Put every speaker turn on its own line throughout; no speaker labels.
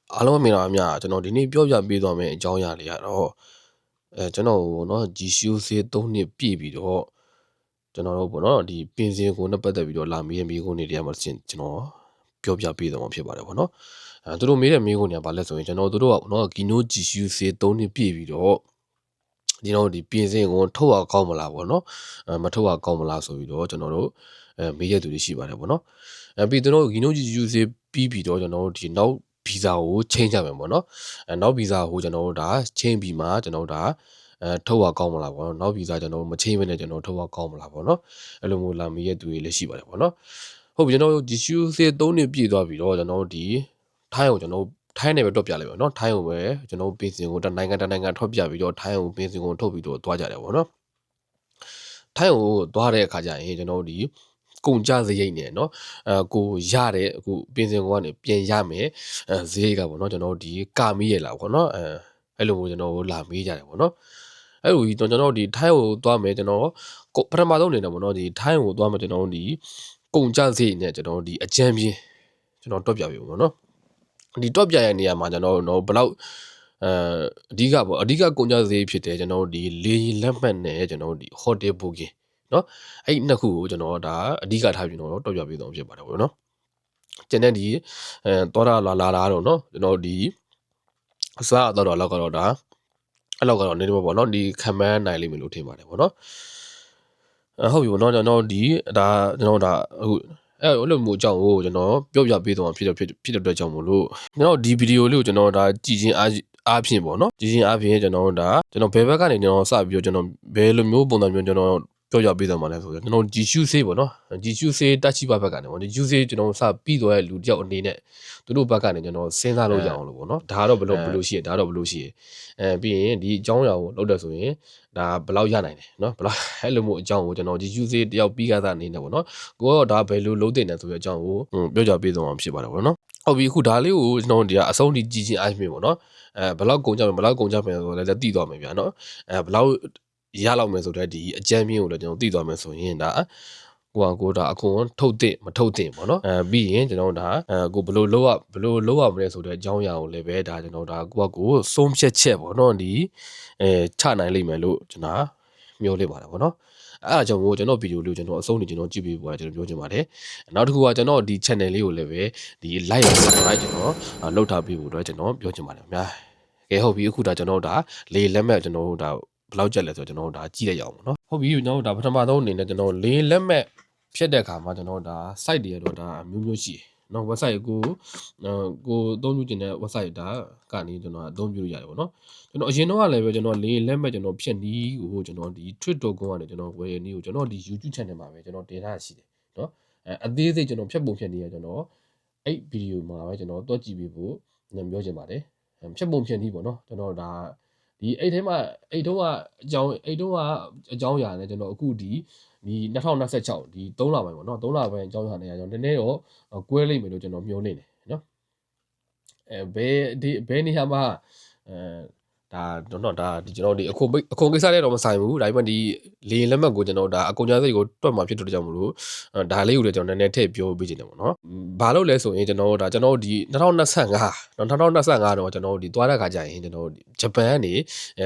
အားလုံးမင်္ဂလာပါများကျွန်တော်ဒီနေ့ပြောပြပေးသွားမယ့်အကြောင်းအရာလေးကတော့ကျွန်တော်เนาะဂျီရှူးဆေး3နှစ်ပြည့်ပြီးတော့ကျွန်တော်တို့ပေါ့เนาะဒီပင်စင်ကိုနဲ့ပတ်သက်ပြီးတော့လာမေးတဲ့မိကုန်းတွေတရားမှာကျွန်တော်ပြောပြပေးသွားမှာဖြစ်ပါတယ်ပေါ့เนาะသူတို့မေးတဲ့မိကုန်းတွေကဘာလဲဆိုရင်ကျွန်တော်တို့ကเนาะဂီနိုဂျီရှူးဆေး3နှစ်ပြည့်ပြီးတော့ဒီတော့ဒီပင်စင်ကိုထုတ်ရကောင်းမလားပေါ့เนาะမထုတ်ရကောင်းမလားဆိုပြီးတော့ကျွန်တော်တို့မေးရသူတွေရှိပါတယ်ပေါ့เนาะပြီးကျွန်တော်ဂီနိုဂျီရှူးဆေးပြီးတော့ကျွန်တော်တို့ဒီနောက်ဗီဇာကိုချိန်ကြမယ်ပေါ့နော်နောက်ဗီဇာကိုကျွန်တော်တို့ဒါချိန်ပြီးမှကျွန်တော်တို့ဒါထုတ်ရကောင်းမလားပေါ့နော်နောက်ဗီဇာကျွန်တော်တို့မချိန်မနဲ့ကျွန်တော်ထုတ်ရကောင်းမလားပေါ့နော်အဲ့လိုမျိုးလာမေးရတဲ့သူတွေလည်းရှိပါတယ်ပေါ့နော်ဟုတ်ပြီကျွန်တော်တို့ဒီရှူးစေး3နှစ်ပြည့်သွားပြီတော့ကျွန်တော်တို့ဒီထိုင်းကိုကျွန်တော်ထိုင်းနယ်ပဲတွက်ပြလိုက်ပါနော်ထိုင်းကိုပဲကျွန်တော်ပင်စင်ကိုတနိုင်ငံထွက်ပြပြီးတော့ထိုင်းကိုပင်စင်ကိုထုတ်ပြီးတော့သွားကြတယ်ပေါ့နော်ထိုင်းကိုသွားတဲ့အခါကျရင်ကျွန်တော်တို့ဒီကုန်ကြစရိတ်နဲ့เนาะကိုရတဲ့အခုပင်စင်ကိုကနေပြင်ရမယ်စရိတ်ကပေါ့เนาะကျွန်တော်ဒီကာမီးရလားပေါ့เนาะအဲ့လိုမျိုးကျွန်တော်လာမေးကြတယ်ပေါ့เนาะအဲ့လိုကြီးကျွန်တော်ဒီထိုင်းကိုသွားမယ်ကျွန်တော်ပထမဆုံးအနေနဲ့ပေါ့เนาะဒီထိုင်းကိုသွားမယ်ကျွန်တော်ဒီကုန်ကြစရိတ်နဲ့ကျွန်တော်ဒီအကြမ်းပြင်းကျွန်တော်တွက်ပြပြီပေါ့เนาะဒီတွက်ပြရတဲ့နေရာမှာကျွန်တော်ဘယ်လောက်အဓိကပေါ့အဓိကကုန်ကြစရိတ်ဖြစ်တယ်ကျွန်တော်ဒီလေလက်မှတ်နဲ့ကျွန်တော်ဒီ hotel booking နော်အဲ့နှစ်ခုကိုကျွန်တော်ဒါအဓိကထားပြီးတော့တွက်ပြပေးသွားဖြစ်ပါတယ်ပေါ့နော်ကျန်တဲ့ဒီတောတာလာတော့နော်ကျွန်တော်ဒီအစားတော့လောက်ကတော့ဒါအဲ့လောက်ကတော့နေတော့ပေါ့နော်ဒီခံမန်းနိုင်လိမ့်မယ်လို့ထင်ပါတယ်ပေါ့နော်ဟုတ်ပြီပေါ့နော်ကျွန်တော်ဒီဒါကျွန်တော်ဒါအခုအဲ့လိုမျိုးအကြောင်းကိုကျွန်တော်ပြောပြပေးသွားဖြစ်တဲ့အတွက်ကြောင့်မို့လို့ကျွန်တော်ဒီဗီဒီယိုလေးကိုကျွန်တော်ဒါကြည်ချင်းအားဖြင့်ပေါ့နော်ကြည်ချင်းအားဖြင့်ကျွန်တော်ဒါကျွန်တော်ဘယ်ဘက်ကနေကျွန်တော်စပြီးတော့ကျွန်တော်ဘယ်လိုမျိုးပုံစံမျိုးကျွန်တော်ပြောပြပေးသွားမှာလဲဆိုတော့ကျွန်တော်ဂျီရှူးဆေးပေါ့နော်ဂျီရှူးဆေးတက်ချိဘက်ကနေပေါ့ဂျီရှူးဆေးကျွန်တော်စပြီးသွားတဲ့လူတယောက်အနေနဲ့သူတို့ဘက်ကနေကျွန်တော်စဉ်းစားလို့ရအောင်လို့ပေါ့နော်ဒါကတော့ဘလို့ရှိရဒါတော့ဘလို့ရှိရပြီးရင်ဒီအကြောင်းအရာကိုလောက်တယ်ဆိုရင်ဒါဘယ်လောက်ရနိုင်တယ်နော်ဘယ်လောက်အဲ့လိုမျိုးအကြောင်းကိုကျွန်တော်ဂျီရှူးဆေးတယောက်ပြီးကားသားအနေနဲ့ပေါ့နော်ကိုကတော့ဒါဘယ်လိုလုံးတင်တယ်ဆိုတဲ့အကြောင်းကိုပြောပြပေးသွားမှာဖြစ်ပါတယ်ပေါ့နော်ဟုတ်ပြီအခုဒါလေးကိုကျွန်တော်ဒီကအဆုံးထိကြည့်ချင်းအားဖြင့်ပေါ့နော်ဘယ်လောက်ကုန်ကြမယ်ဆိုတော့လည်းသိသွားမယ်ဗျာနော်ဘယ်လောက်ရလောက်မယ်ဆိုတော့ဒီအကြမ်းပြင်းကိုလည်းကျွန်တော်သိသွားမယ်ဆိုရင်ဒါကိုဒါအကုန်ထုတ်တဲ့မထုတ်တဲ့ပေါ့နော်ပြီးရင်ကျွန်တော်ဒါကိုဘလို့လောက်ရမလဲဆိုတဲ့အကြောင်းအရာကိုလည်းပဲဒါကျွန်တော်ဒါကိုဆုံးဖြတ်ချက်ပေါ့နော်ဒီချနိုင်လိမ့်မယ်လို့ကျွန်တော်မျှော်လင့်ပါတယ်ပေါ့နော်အဲ့အကြောင်းကိုကျွန်တော်ဗီဒီယိုလေးကိုကျွန်တော်အဆုံးထိကျွန်တော်ကြည့်ပေးပါကျွန်တော်ပြောချင်ပါတယ်နောက်တစ်ခုကကျွန်တော်ဒီ channel လေးကိုလည်းပဲဒီ like နဲ့ subscribe ကျွန်တော်လုပ်ထားပေးဖို့အတွက်ကျွန်တော်ပြောချင်ပါတယ်ခင်ဗျာကဲဟုတ်ပြီအခုဒါကျွန်တော်ဒါလေလက်မဲ့ကျွန်တော်ဒါဘယ်လောက်ကျက်လဲဆိုတော့ကျွန်တော်ဒါကြည့်လိုက်ရအောင်ပေါ့နော်ဟုတ်ပြီကျွန်တော်ဒါပထမဆုံးအနေနဲ့ကျွန်တော်လေလက်မဲ့ဖြစ်တဲ့အခါမှာကျွန်တော်ဒါ site တွေတော့ဒါမျိုးရှိနော် website ကိုအသုံးပြုခြင်းတဲ့ website ဒါကနေကျွန်တော်အသုံးပြုလို့ရတယ်ပေါ့နော်ကျွန်တော်အရင်တော့လည်းပဲကျွန်တော်လေလက်မဲ့ကျွန်တော်ဖြစ်နီးကိုကျွန်တော်ဒီ Twitter ကနေကျွန်တော်ဝယ်နီးကိုကျွန်တော်ဒီ YouTube channel မှာပဲကျွန်တော်တင်ထားရှိတယ်နော်အသေးစိတ်ကျွန်တော်ဖြတ်ပုံဖြတ်နေရကျွန်တော်အဲ့ဗီဒီယိုမှာပဲကျွန်တော်တွက်ကြည့်ပေးဖို့ပြောချင်ပါတယ်ဖြတ်ပုံဖြတ်နီးပေါ့နော်ကျွန်တော်ဒါဒီအဲ့ထဲမှာအဲ့တုန်းကအကြောင်းအရာနဲ့ကျွန်တော်အခုဒီ2026ဒီ3လပိုင်းပေါ့နော်3လပိုင်းအကြောင်းအရာနဲ့ကျွန်တော်နည်းနည်းတော့ကွဲလိမ့်မယ်လို့ကျွန်တော်မျှော်လင့်တယ်နော်ဘယ်နေရာမှာဒါတော့ဒါဒီကျွန်တော်ဒီအခုကိစ္စတွေတော့မဆိုင်ဘူးဒါပေမဲ့ဒီလေလက်မှတ်ကိုကျွန်တော်ဒါအကုန်ကြားစိတ်ကိုတွက်မှာဖြစ်တဲ့ကြောင့်မလို့ဒါလေးကိုလည်းကျွန်တော်နည်းနည်းထည့်ပြောပေးချင်တယ်ပေါ့နော်ဘာလို့လဲဆိုရင်ကျွန်တော်ဒီ2025တော့ကျွန်တော်ဒီသွားတဲ့ခါကျရင်ကျွန်တော်ဂျပန်ကနေ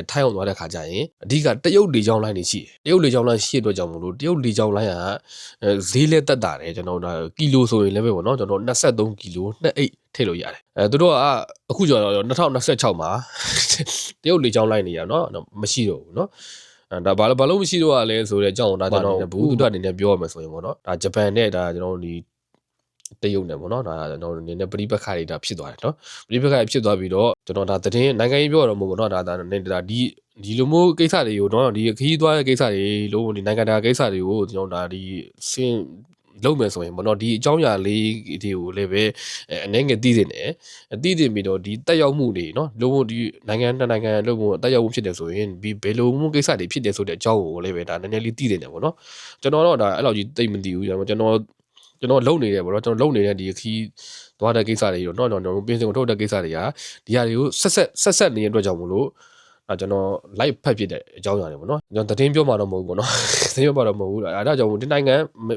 ထိုင်းအောင်သွားတဲ့ခါကျရင်အဓိကတရုတ်လေကြောင်းလိုင်းနေရှိတယ်တရုတ်လေကြောင်းလိုင်းရှိတဲ့အတွက်ကြောင့်မလို့တရုတ်လေကြောင်းလိုင်းကဈေးလက်တက်တာတယ်ကျွန်တော်ဒါကီလိုဆိုရင်လည်းပဲပေါ့နော်ကျွန်တော်23ကီလို2အိတ်ထည့်လို့ရတယ်သူတို့ကအခုကျော်တော့2026မှာတရုတ်လေကြောင်းလိုက်နေရနော်မရှိတော့ဘူးနော်ဒါဘာလို့မရှိတော့ရလဲဆိုတဲ့အကြောင်းဒါကျွန်တော်ဘူးသူတို့အနေနဲ့ပြောရမယ်ဆိုရင်ပေါ့နော်ဒါဂျပန်နဲ့ဒါကျွန်တော်ဒီတရုတ်နဲ့ပေါ့နော်ဒါကျွန်တော်အနေနဲ့ပရိပက္ခတွေဒါဖြစ်သွားတယ်နော်ပရိပက္ခတွေဖြစ်သွားပြီးတော့ကျွန်တော်ဒါသတင်းနိုင်ငံရေးပြောရတော့မဟုတ်ဘူးနော်ဒါဒီလိုမျိုးကိစ္စတွေကိုနော်ဒီခရီးသွားတဲ့ကိစ္စတွေလို့ဒီနိုင်ငံတကာကိစ္စတွေကိုကျွန်တော်ဒါဒီစင်လုံးမယ်ဆိုရင်ပေါ့နော်ဒီအကြောင်းအရာလေးတွေကိုလည်းပဲအနေငယ်သိနေတယ်သိနေပြီးတော့ဒီတက်ရောက်မှုတွေနော်လုံးဝဒီနိုင်ငံလုံးဝတက်ရောက်မှုဖြစ်တယ်ဆိုရင်ဒီဘယ်လိုမှုကိစ္စတွေဖြစ်တယ်ဆိုတဲ့အကြောင်းကိုလည်းပဲဒါနည်းနည်းလေးသိနေတယ်ပေါ့နော်ကျွန်တော်တော့ဒါအဲ့လိုကြီးသိမသိဘူးကျွန်တော်လုံနေတယ်ပေါ့နော်ကျွန်တော်လုံနေတဲ့ဒီခီးသွားတဲ့ကိစ္စတွေတော့နော်ပင်စင်ကိုထုတ်တဲ့ကိစ္စတွေကဒီဟာတွေကိုဆက်နေတဲ့အတွက်ကြောင့်မလို့ကျွန်တော် live ဖတ်ဖြစ်တဲ့အကြောင်းအရာတွေပေါ့နော်ကျွန်တော်သတင်းပြောမှာတော့မဟုတ်ဘူးပေါ့နော်သတင်းပြောမှာတော့မဟုတ်ဘူးဒါကြောင့်ဒီနိုင်င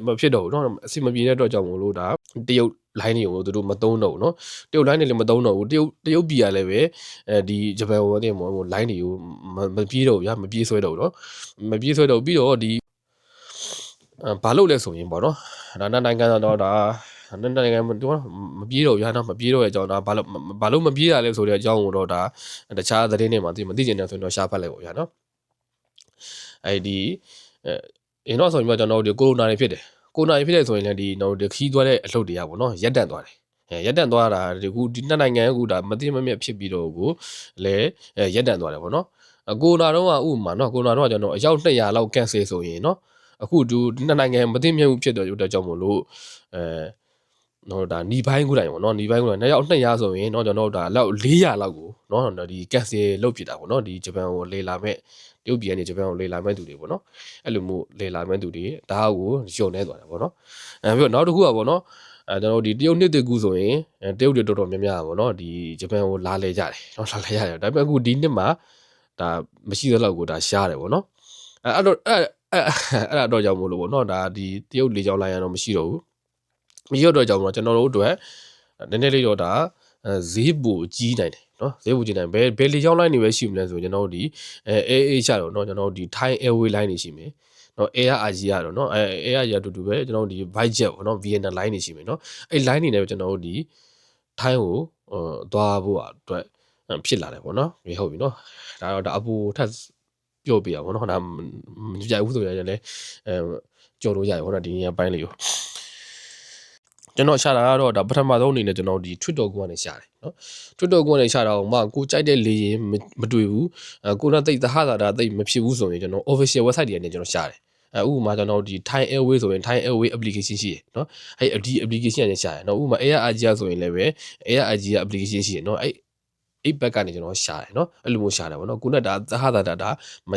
ံမဖြစ်တော့ဘူးနော်အစီမပြေတဲ့အတွက်ကြောင့်မလို့ဒါတရုတ် line တွေကိုသူတို့မသုံးတော့ဘူးเนาะတရုတ် line တွေလည်းမသုံးတော့ဘူးတရုတ်ပြည်ကလည်းပဲဒီဂျပန်ဟိုတဲ့ဟို line တွေကိုမပြေးတော့ဗျာမပြေးဆွဲတော့ဘူးเนาะမပြေးဆွဲတော့ပြီးတော့ဒီဘာလို့လဲဆိုရင်ပေါ့နော်ဒါနိုင်ငံတော့ဒါနိုင်ငံတော့မပြေးတော့ဗျာနော်မပြေးတော့ရဲ့အကြောင်းဒါဘာလို့မပြေးရလဲဆိုတဲ့အကြောင်းကိုတော့ဒါတခြားသတင်းတွေမှာမသိကျင်တယ်ဆိုရင်တော့ရှားဖတ်လိုက်ပေါ့ဗျာနော်အဲ့ဒီအင်းတော့ဆိုရင်ကျွန်တော်တို့ကိုရိုနာတွေဖြစ်တယ်ကိုရိုနာတွေဖြစ်တယ်ဆိုရင်လည်းဒီတော့ခီးသွားတဲ့အလုပ်တွေကပေါ့နော်ရက်တန့်သွားတယ်ရက်တန့်သွားတာဒီခုဒီနှစ်နိုင်ငံကဒါမသိမမြတ်ဖြစ်ပြီးတော့ကိုလည်းရက်တန့်သွားတယ်ပေါ့နော်ကိုရိုနာတော့ဥပမာနော်ကိုရိုနာတော့ကျွန်တော်အယောက်200လောက် cancel ဆိုရင်နော်အခုဒီနှစ်နိုင်ငံမသိမြတ်မှုဖြစ်တော့ကြောင့်မို့လို့နော်ဒါညီပိုင်းကိုတိုင်ပေါ့နော်ညီပိုင်းကိုတိုင်နောက်200ဆိုရင်နော်ကျွန်တော်တို့ဒါလောက်400လောက်ကိုနော်ဒီ cancel လုပ်ဖြစ်တာပေါ့နော်ဒီဂျပန်ကိုလေလာမဲ့တရုတ်ပြည်ကနေဂျပန်ကိုလေလာမဲ့သူတွေပေါ့နော်အဲ့လိုမျိုးလေလာမဲ့သူတွေဒါကိုညှို့နေသွားတယ်ပေါ့နော်ပြီးတော့နောက်တစ်ခုကပေါ့နော်ကျွန်တော်ဒီတရုတ်နှစ်တကူဆိုရင်တရုတ်တွေတော်တော်များများပေါ့နော်ဒီဂျပန်ကိုလာလေကြတယ်နော်လာလေရတယ်ဒါပေမဲ့အခုဒီနှစ်မှာဒါမရှိသလောက်ကိုဒါရှားတယ်ပေါ့နော်အဲ့တော့ကြောင့်မို့လို့ပေါ့နော်ဒါဒီတရုတ်လေကြောင်းလိုင်းရတော့မရှိတော့ဘူးမရှိတော့ကြောင့်မို့ကျွန်တော်တို့အတွက်နည်းနည်းလေးတော့ဒါဈေးပူကြီးနိုင်တယ်နော်ဈေးပူကြီးနိုင်ဘယ်လေကြောင်းလိုင်းတွေပဲရှိမလဲဆိုကျွန်တော်တို့ဒီAA ချတော့နော်ကျွန်တော်တို့ဒီ Thai Airway line တွေရှိမယ်နော် Air Asia ရတော့နော်Air Asia တူပဲကျွန်တော်တို့ဒီ Vietjet ပေါ့နော် Vienna line တွေရှိမယ်နော်အဲ့ line တွေနဲ့ကျွန်တော်တို့ဒီ Thai ကိုသွားဖို့အတွက်ဖြစ်လာတယ်ပေါ့နော်ဟုတ်ပြီနော်ဒါတော့ဒါအပူထပ်ပြောပြရပါတော့ဒါမကြိုက်ဘူးဆိုရင်လည်းကြော်လို့ရတယ်ဟောတာဒီနေရာပိုင်းလေးကိုကျွန်တော်ရှာတာကတော့ဒါပထမဆုံးအနေနဲ့ကျွန်တော်ဒီ Twitter ကိုကနေရှာတယ်နော် Twitter ကိုကနေရှာတာကိုမှကိုကြိုက်တဲ့လေရင်မတွေ့ဘူးကိုတော့တိတ်သဟတာတိတ်မဖြစ်ဘူးဆိုရင်ကျွန်တော် official website တွေကနေကျွန်တော်ရှာတယ်ဥပမာကျွန်တော်ဒီ Thai Airway ဆိုရင် Thai Airway application ရှိတယ်နော်အဲ့ဒီ application ကနေရှာတယ်နော်ဥပမာ Air Asia ဆိုရင်လည်းပဲ Air Asia application ရှိတယ်နော်အဲ့ဘက်ကနေကျွန်တော်ရှာတယ်နော်အဲ့လိုမျိုးရှာတယ်ပေါ့နော်ကိုနဲ့ဒါသဟတာဒါမ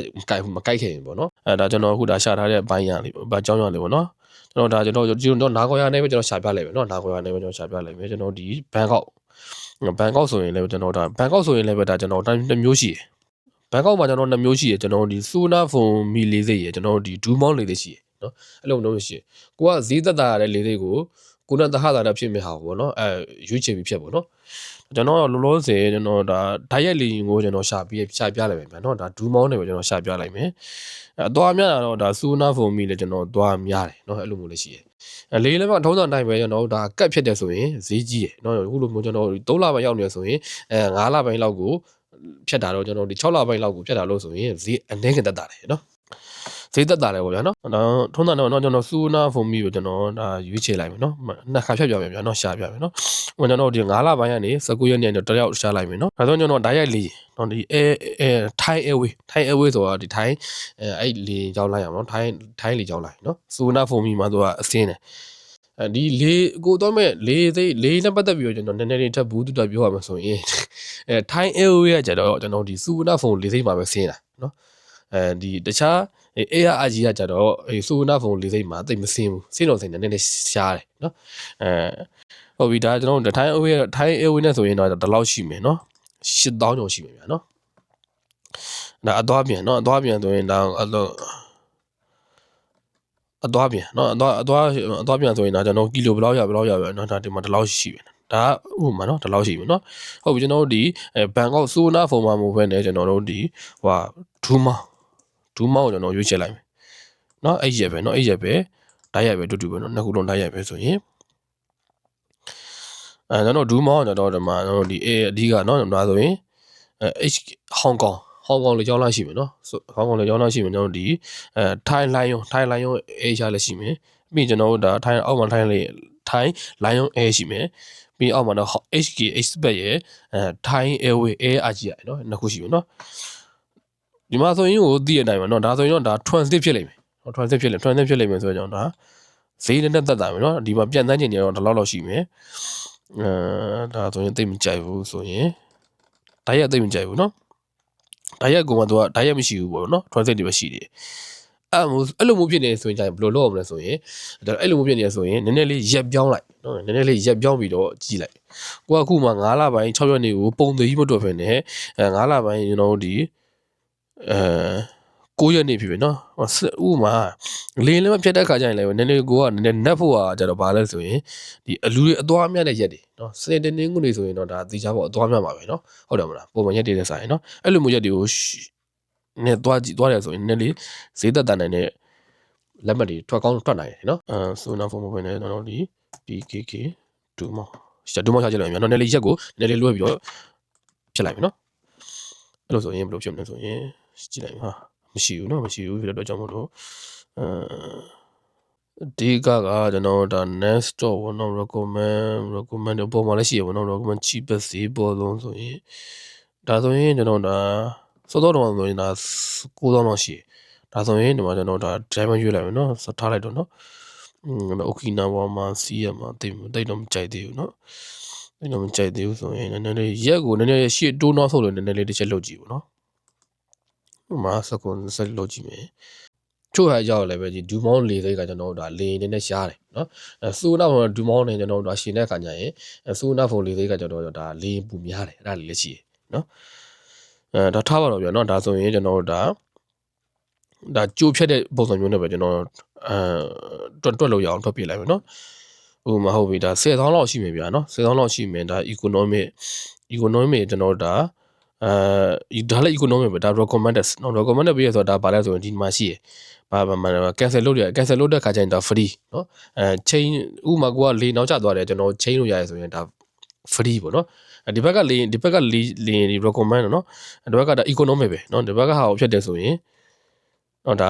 ကိုက်ခင်ပေါ့နော်ဒါကျွန်တော်အခုဒါရှာထားတဲ့ဘိုင်းရလေးပေါ့အကြောင်းရလေးပေါ့နော်ကျွန်တော်နာဂေါ်ယာနဲ့ပဲကျွန်တော်ရှာပြလိုက်မယ်နော်နာဂေါ်ယာနဲ့ပဲကျွန်တော်ရှာပြလိုက်မယ်ကျွန်တော်ဒီဘန်ကောက်ဆိုရင်လည်းကျွန်တော်ဒါဘန်ကောက်ဆိုရင်လည်းပဲဒါကျွန်တော်2မျိုးရှိတယ်ဘန်ကောက်မှာကျွန်တော်2မျိုးရှိတယ်ကျွန်တော်ဒီစူနာဖုန်မီလေးစိတ်ရကျွန်တော်ဒီဒူးမောင်းလေးစိတ်ရှိတယ်နော်အဲ့လိုမျိုးရှိတယ်ကိုကဈေးသက်သာရတဲ့လေးစိတ်ကိုနဲ့သဟတာဖြစ်မဲ့ဟာပေါ့နော်ရွေးချယ်ပြီးဖြစ်ပေါ့နော်ကျွန်တော်လောလောဆယ်ကျွန်တော်ဒါဓာတ်ရိုက်လီရင်ကိုကျွန်တော်ရှာပြလိုက်မယ်ဗျာနော်ဒါဒူးမောင်းနေပဲကျွန်တော်ရှာပြလိုက်မယ်သွားများတာတော့ဒါစူနာဖုန်မီလည်းကျွန်တော်သွားများတယ်နော်အဲ့လိုမျိုးလည်းရှိတယ်လေးလည်းမထုံးစံတိုင်းပဲကျွန်တော်ဒါကတ်ဖြစ်တယ်ဆိုရင်ဈေးကြီးရယ်နော်အခုလိုမျိုးကျွန်တော်3လပိုင်းရောက်နေဆိုရင်5လပိုင်းလောက်ကိုဖြတ်တာတော့ကျွန်တော်ဒီ6လပိုင်းလောက်ကိုဖြတ်တာလို့ဆိုရင်ဈေးအနည်းငယ်တက်တာတယ်နော်ဈေးသက်တာလေပေါ့ဗျာနော်ထုံးတာတော့ကျွန်တော်စူနာဖုန်မီကိုကျွန်တော်ဒါရွေးချယ်လိုက်မယ်နော်နှစ်ခါဖြတ်ပြမယ်ဗျာနော်ရှာပြမယ်နော်ဟိုကျွန်တော်ဒီ9လပိုင်းကနေ19ရက်နေ့တယောက်ရှာလိုက်မယ်နော်ဒါဆိုကျွန်တော်ဓာတ်ရိုက်လေးနော်ဒီ Thai Airway ဆိုတာဒီ Thai အဲ့လေကြောင်းလိုက်အောင်နော် Thai လေကြောင်းလိုက်နော်စူနာဖုန်မီမှာသူကအစင်းတယ်ဒီလေကိုတော့မဲ့လေနဲ့ပတ်သက်ပြီးတော့ကျွန်တော်နည်းနည်းလေးထပ်ဘူးတူတာပြောရမှာဆိုရင်Thai Airway ကကြတော့ကျွန်တော်ဒီစူနာဖုန်လေစိတ်မှာပဲဆင်းတာနော်ဒီတခြားAir Asia ကကြတော့စူနာဖုန်လေစိတ်မှာတိတ်မဆင်းဘူးဆင်းတော့ဆင်းတယ်နည်းနည်းရှားတယ်နော်ဟုတ်ပြီဒါကျွန်တော်တို့ Thai Airway နဲ့ဆိုရင်တော့ဒီလောက်ရှိမယ်နော်8000ကျော်ရှိမယ်ဗျာနော်ဒါအသွားပြန်နော်အသွားပြန်ဆိုရင်ဒါအသွားပြန်နော်အသွားပြန်ဆိုရင်ဒါကျွန်တော်ကီလိုဘယ်လောက်ရပဲနော်ဒါဒီမှာဒီလောက်ရှိပြီဒါဥပမာနော်ဒီလောက်ရှိပြီနော်ဟုတ်ပြီကျွန်တော်တို့ဒီဘန်ကောက်စူနာဖုန်မှာမဟုတ်ဘဲနဲ့ကျွန်တော်တို့ဒီဟိုဒူးမောင်းကိုကျွန်တော်ရွေးချယ်လိုက်မယ်နော်အဲ့ရက်ပဲနော်အဲ့ရက်ပဲဓာတ်ရိုက်ပဲတူပဲနော်နှစ်ခုလုံးဓာတ်ရိုက်ပဲဆိုရင်ကျွန်တော်ဒူးမောင်းကျွန်တော်ဒီမှာကျွန်တော်ဒီအဓိကနော်ဒါဆိုရင်ဟောင်ကောင်လေကြောင်းလိုက်ရှိမယ်နော်ဟောင်ကောင်လေကြောင်းလိုက်ရှိမယ်ကျွန်တော်ဒီထိုင်းလိုင်းယွန်းအေရှာလည်းရှိမယ်ပြီးကျွန်တော်တို့ဒါထိုင်းအောက်မှာထိုင်းလိုင်းယွန်းအေရှိမယ်ပြီးအောက်မှာတော့ HK Express ရဲ့Thai Airway Air Asia နော်နှစ်ခုရှိမယ်နော်ဒီမှာဆိုရင်ကိုသိရတဲ့အတိုင်းပဲเนาะဒါဆိုရင်တော့ဒါ transit ဖြစ်လိမ့်မယ်။ transit ဖြစ်လိမ့်မယ်ဆိုတော့ဒါဈေးနဲ့တက်တာပဲเนาะဒီမှာပြန်တန်းချင်နေတော့ဒီလောက်ရှိမယ်။ဒါဆိုရင်သိမကြိုက်ဘူးဆိုရင်ဓာတ်ရက်သိမကြိုက်ဘူးเนาะဓာတ်ရက်ကောင်ကသူကဓာတ်ရက်မရှိဘူးပေါ့เนาะ transit တွေပဲရှိတယ်။အဲ့လိုမျိုးဖြစ်နေဆိုရင်ဘယ်လိုလုပ်အောင်လဲဆိုရင်အဲ့လိုမျိုးဖြစ်နေဆိုရင်နည်းနည်းလေးရက်ပြောင်းလိုက်เนาะနည်းနည်းလေးရက်ပြောင်းပြီးတော့ကြည့်လိုက်။ကိုကအခုမှ9လပိုင်း6ရက်နေ့ကိုပုံသေးကြီးမတွက်ဖ ೇನೆ 9လပိုင်းကျွန်တော်တို့ဒီ 9ရက်နေ့ဖြစ်ပြီနော်ဥမာလင်းလည်းမဖြတ်တဲ့ခါကျရင်လည်းနည်းနည်းကိုကနည်းနည်းနက်ဖို့ကကြတော့ဘာလဲဆိုရင်ဒီအလူတွေအသွားအမြတ်တဲ့ရက်တွေနော်စနေတနင်္ဂနွေဆိုရင်တော့ဒါသိချဖို့အသွားအမြတ်ပါပဲနော်ဟုတ်တယ်မလားပုံမှန်ရက်တွေနဲ့ဆိုင်နော်အဲ့လိုမျိုးရက်တွေကိုနဲ့သွားကြည့်သွားတယ်ဆိုရင်နည်းလေးဈေးသက်တန်နိုင်တဲ့လက်မှတ်တွေထွက်ကောင်းထွက်နိုင်တယ်နော်ဆိုတော့ဖုန်းမဖွင့်နေတော့ဒီ PKK ဒူမောင်ချကြည့်လိုက်မြန်နော်နည်းလေးရက်ကိုနည်းလေးလွှဲပြီးတော့ဖြစ်လိုက်ပြီနော်အဲ့လိုဆိုရင်ဘယ်လိုဖြစ်မလဲဆိုရင်ကြည့်လိုက်ပါမရှိဘူးနော်မရှိဘူးဖြစ်တဲ့အတွက်ကြောင့်မို့လို့ဒီကကျွန်တော်ဒါ next stop ဘောနော် recommend ပေါ်မှာလည်းရှိရဘောနော် recommend cheapest ဈေးပေါ်ဆုံးဆိုရင်ဒါဆိုရင်ကျွန်တော်ဒါစောစောတော့ဆိုရင်ဒါ9000လောက်ရှိဒါဆိုရင်ဒီမှာကျွန်တော်ဒါ diamond ရွေးလိုက်မယ်နော်ထားလိုက်တော့နော်Okinawa မှာစီးရမှာတိတ်တော့မကြိုက်သေးဘူးနော်တိတ်တော့မကြိုက်သေးဘူးဆိုရင်နည်းနည်းလေးရက်ကိုနည်းနည်းရှေ့တိုးနောက်ဆုတ်လို့နည်းနည်းလေးတစ်ချက်လုပ်ကြည့်ပါနော်ဟိုမှာစကွန်ဆက်လုပ်ကြည့်မယ်ချို့ဟာကြောက်လည်းပဲဒီဒူမောင်းလေစိတ်ကကျွန်တော်တို့ဒါလေနေနဲ့ရှားတယ်နော်စူနာဖုန်းဒူမောင်းနေကျွန်တော်တို့ဒါရှင်တဲ့ခါကျရင်စူနာဖုန်းလေစိတ်ကကျွန်တော်တို့ဒါလေပူများတယ်အဲ့ဒါလေးလည်းရှိတယ်နော်ဒါထားပါတော့ဗျာနော်ဒါဆိုရင်ကျွန်တော်တို့ဒါကြိုးဖြတ်တဲ့ပုံစံမျိုးနဲ့ပဲကျွန်တော်တွက်လို့ရအောင်တွက်ပြလိုက်မယ်နော်ဟိုမဟုတ်ပြီဒါ10,000လောက်ရှိမယ်ဗျာနော်10,000လောက်ရှိမယ်ဒါ economic ကျွန်တော်ဒါဒါလည်း economic ပဲဒါ recommended နော် recommended ပြရဆိုတာဒါဘာလဲဆိုရင်ဒီမှာရှိရဘာcancel လုပ်တဲ့ခါကျရင်ဒါ free နော်chain ဥမာကိုကလေနောက်ကျသွားတယ်ကျွန်တော် chain လို့ရတယ်ဆိုရင်ဒါ free ပေါ့နော်ဒီဘက်ကလေ recommend နော်ဒီဘက်ကဒါ economic ပဲနော်ဒီဘက်ကဟာကိုဖြစ်တယ်ဆိုရင်နော်ဒါ